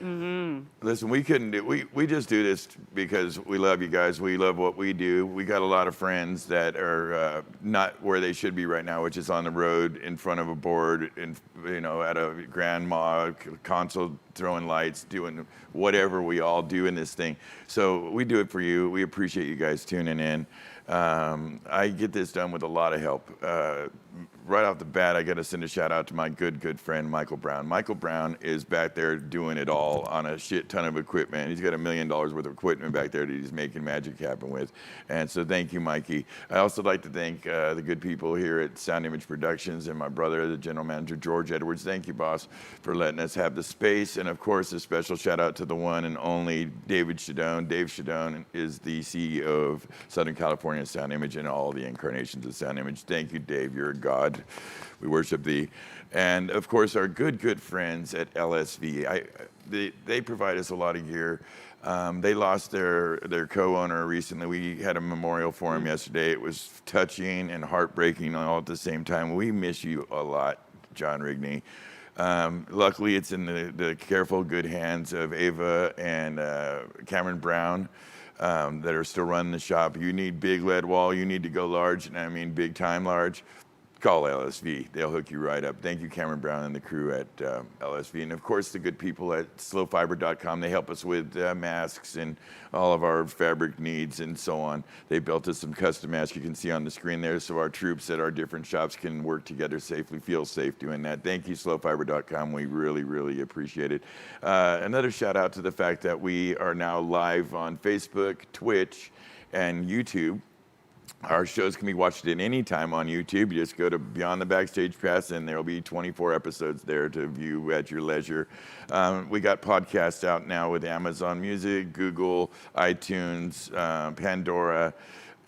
Listen, we couldn't do. We just do this because we love you guys. We love what we do. We got a lot of friends that are not where they should be right now, which is on the road in front of a board, at a grandma console, throwing lights, doing whatever we all do in this thing. So we do it for you. We appreciate you guys tuning in. I get this done with a lot of help. Right off the bat, I got to send a shout out to my good friend, Michael Brown. Michael Brown is back there doing it all on a shit ton of equipment. He's got $1 million worth of equipment back there that he's making magic happen with. And so thank you, Mikey. I also like to thank the good people here at Sound Image Productions and my brother, the general manager, George Edwards. Thank you, boss, for letting us have the space. And of course, a special shout out to the one and only David Shadone. Dave Shadone is the CEO of Southern California Sound Image and all the incarnations of Sound Image. Thank you, Dave. You're a god. We worship thee. And of course, our good friends at LSV. They provide us a lot of gear. They lost their co-owner recently. We had a memorial for him yesterday. It was touching and heartbreaking all at the same time. We miss you a lot, John Rigney. Luckily, it's in the careful, good hands of Ava and Cameron Brown. That are still running the shop. You need big lead wall. You need to go large, and I mean big time large. Call LSV. They'll hook you right up. Thank you, Cameron Brown and the crew at LSV. And of course, the good people at slowfiber.com. They help us with masks and all of our fabric needs and so on. They built us some custom masks you can see on the screen there so our troops at our different shops can work together safely, feel safe doing that. Thank you, slowfiber.com. We really, really appreciate it. Another shout out to the fact that we are now live on Facebook, Twitch, and YouTube. Our shows can be watched at any time on YouTube. You just go to Beyond the Backstage Pass, and there'll be 24 episodes there to view at your leisure. We got podcasts out now with Amazon Music, Google, iTunes, Pandora,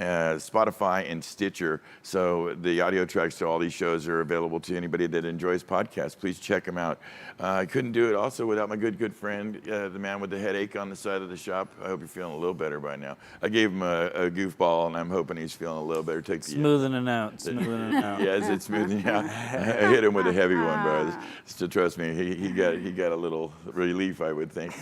Spotify, and Stitcher. So the audio tracks to all these shows are available to anybody that enjoys podcasts. Please check them out. I couldn't do it also without my good friend, the man with the headache on the side of the shop. I hope you're feeling a little better by now. I gave him a goofball, and I'm hoping he's feeling a little better. Smoothing it out. Yeah, is it smoothing out? I hit him with a heavy one, bro. So trust me, he got a little relief, I would think.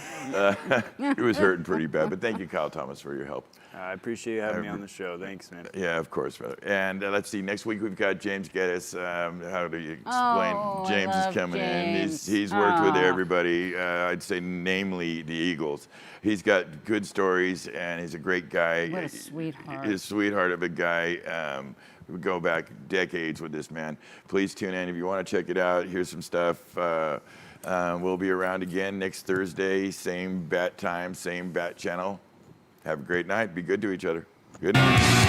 He was hurting pretty bad, but thank you, Kyle Thomas, for your help. I appreciate you having me on the show. Thanks, man. Yeah, of course, brother. And let's see, next week we've got James Geddes. How do you explain? Oh, I James is love coming in. James. He's worked with Aw. everybody, I'd say namely the Eagles. He's got good stories, and he's a great guy. What a sweetheart. He's a sweetheart of a guy. We go back decades with this man. Please tune in if you want to check it out. Here's some stuff. We'll be around again next Thursday, same bat time, same bat channel. Have a great night. Be good to each other. Good night.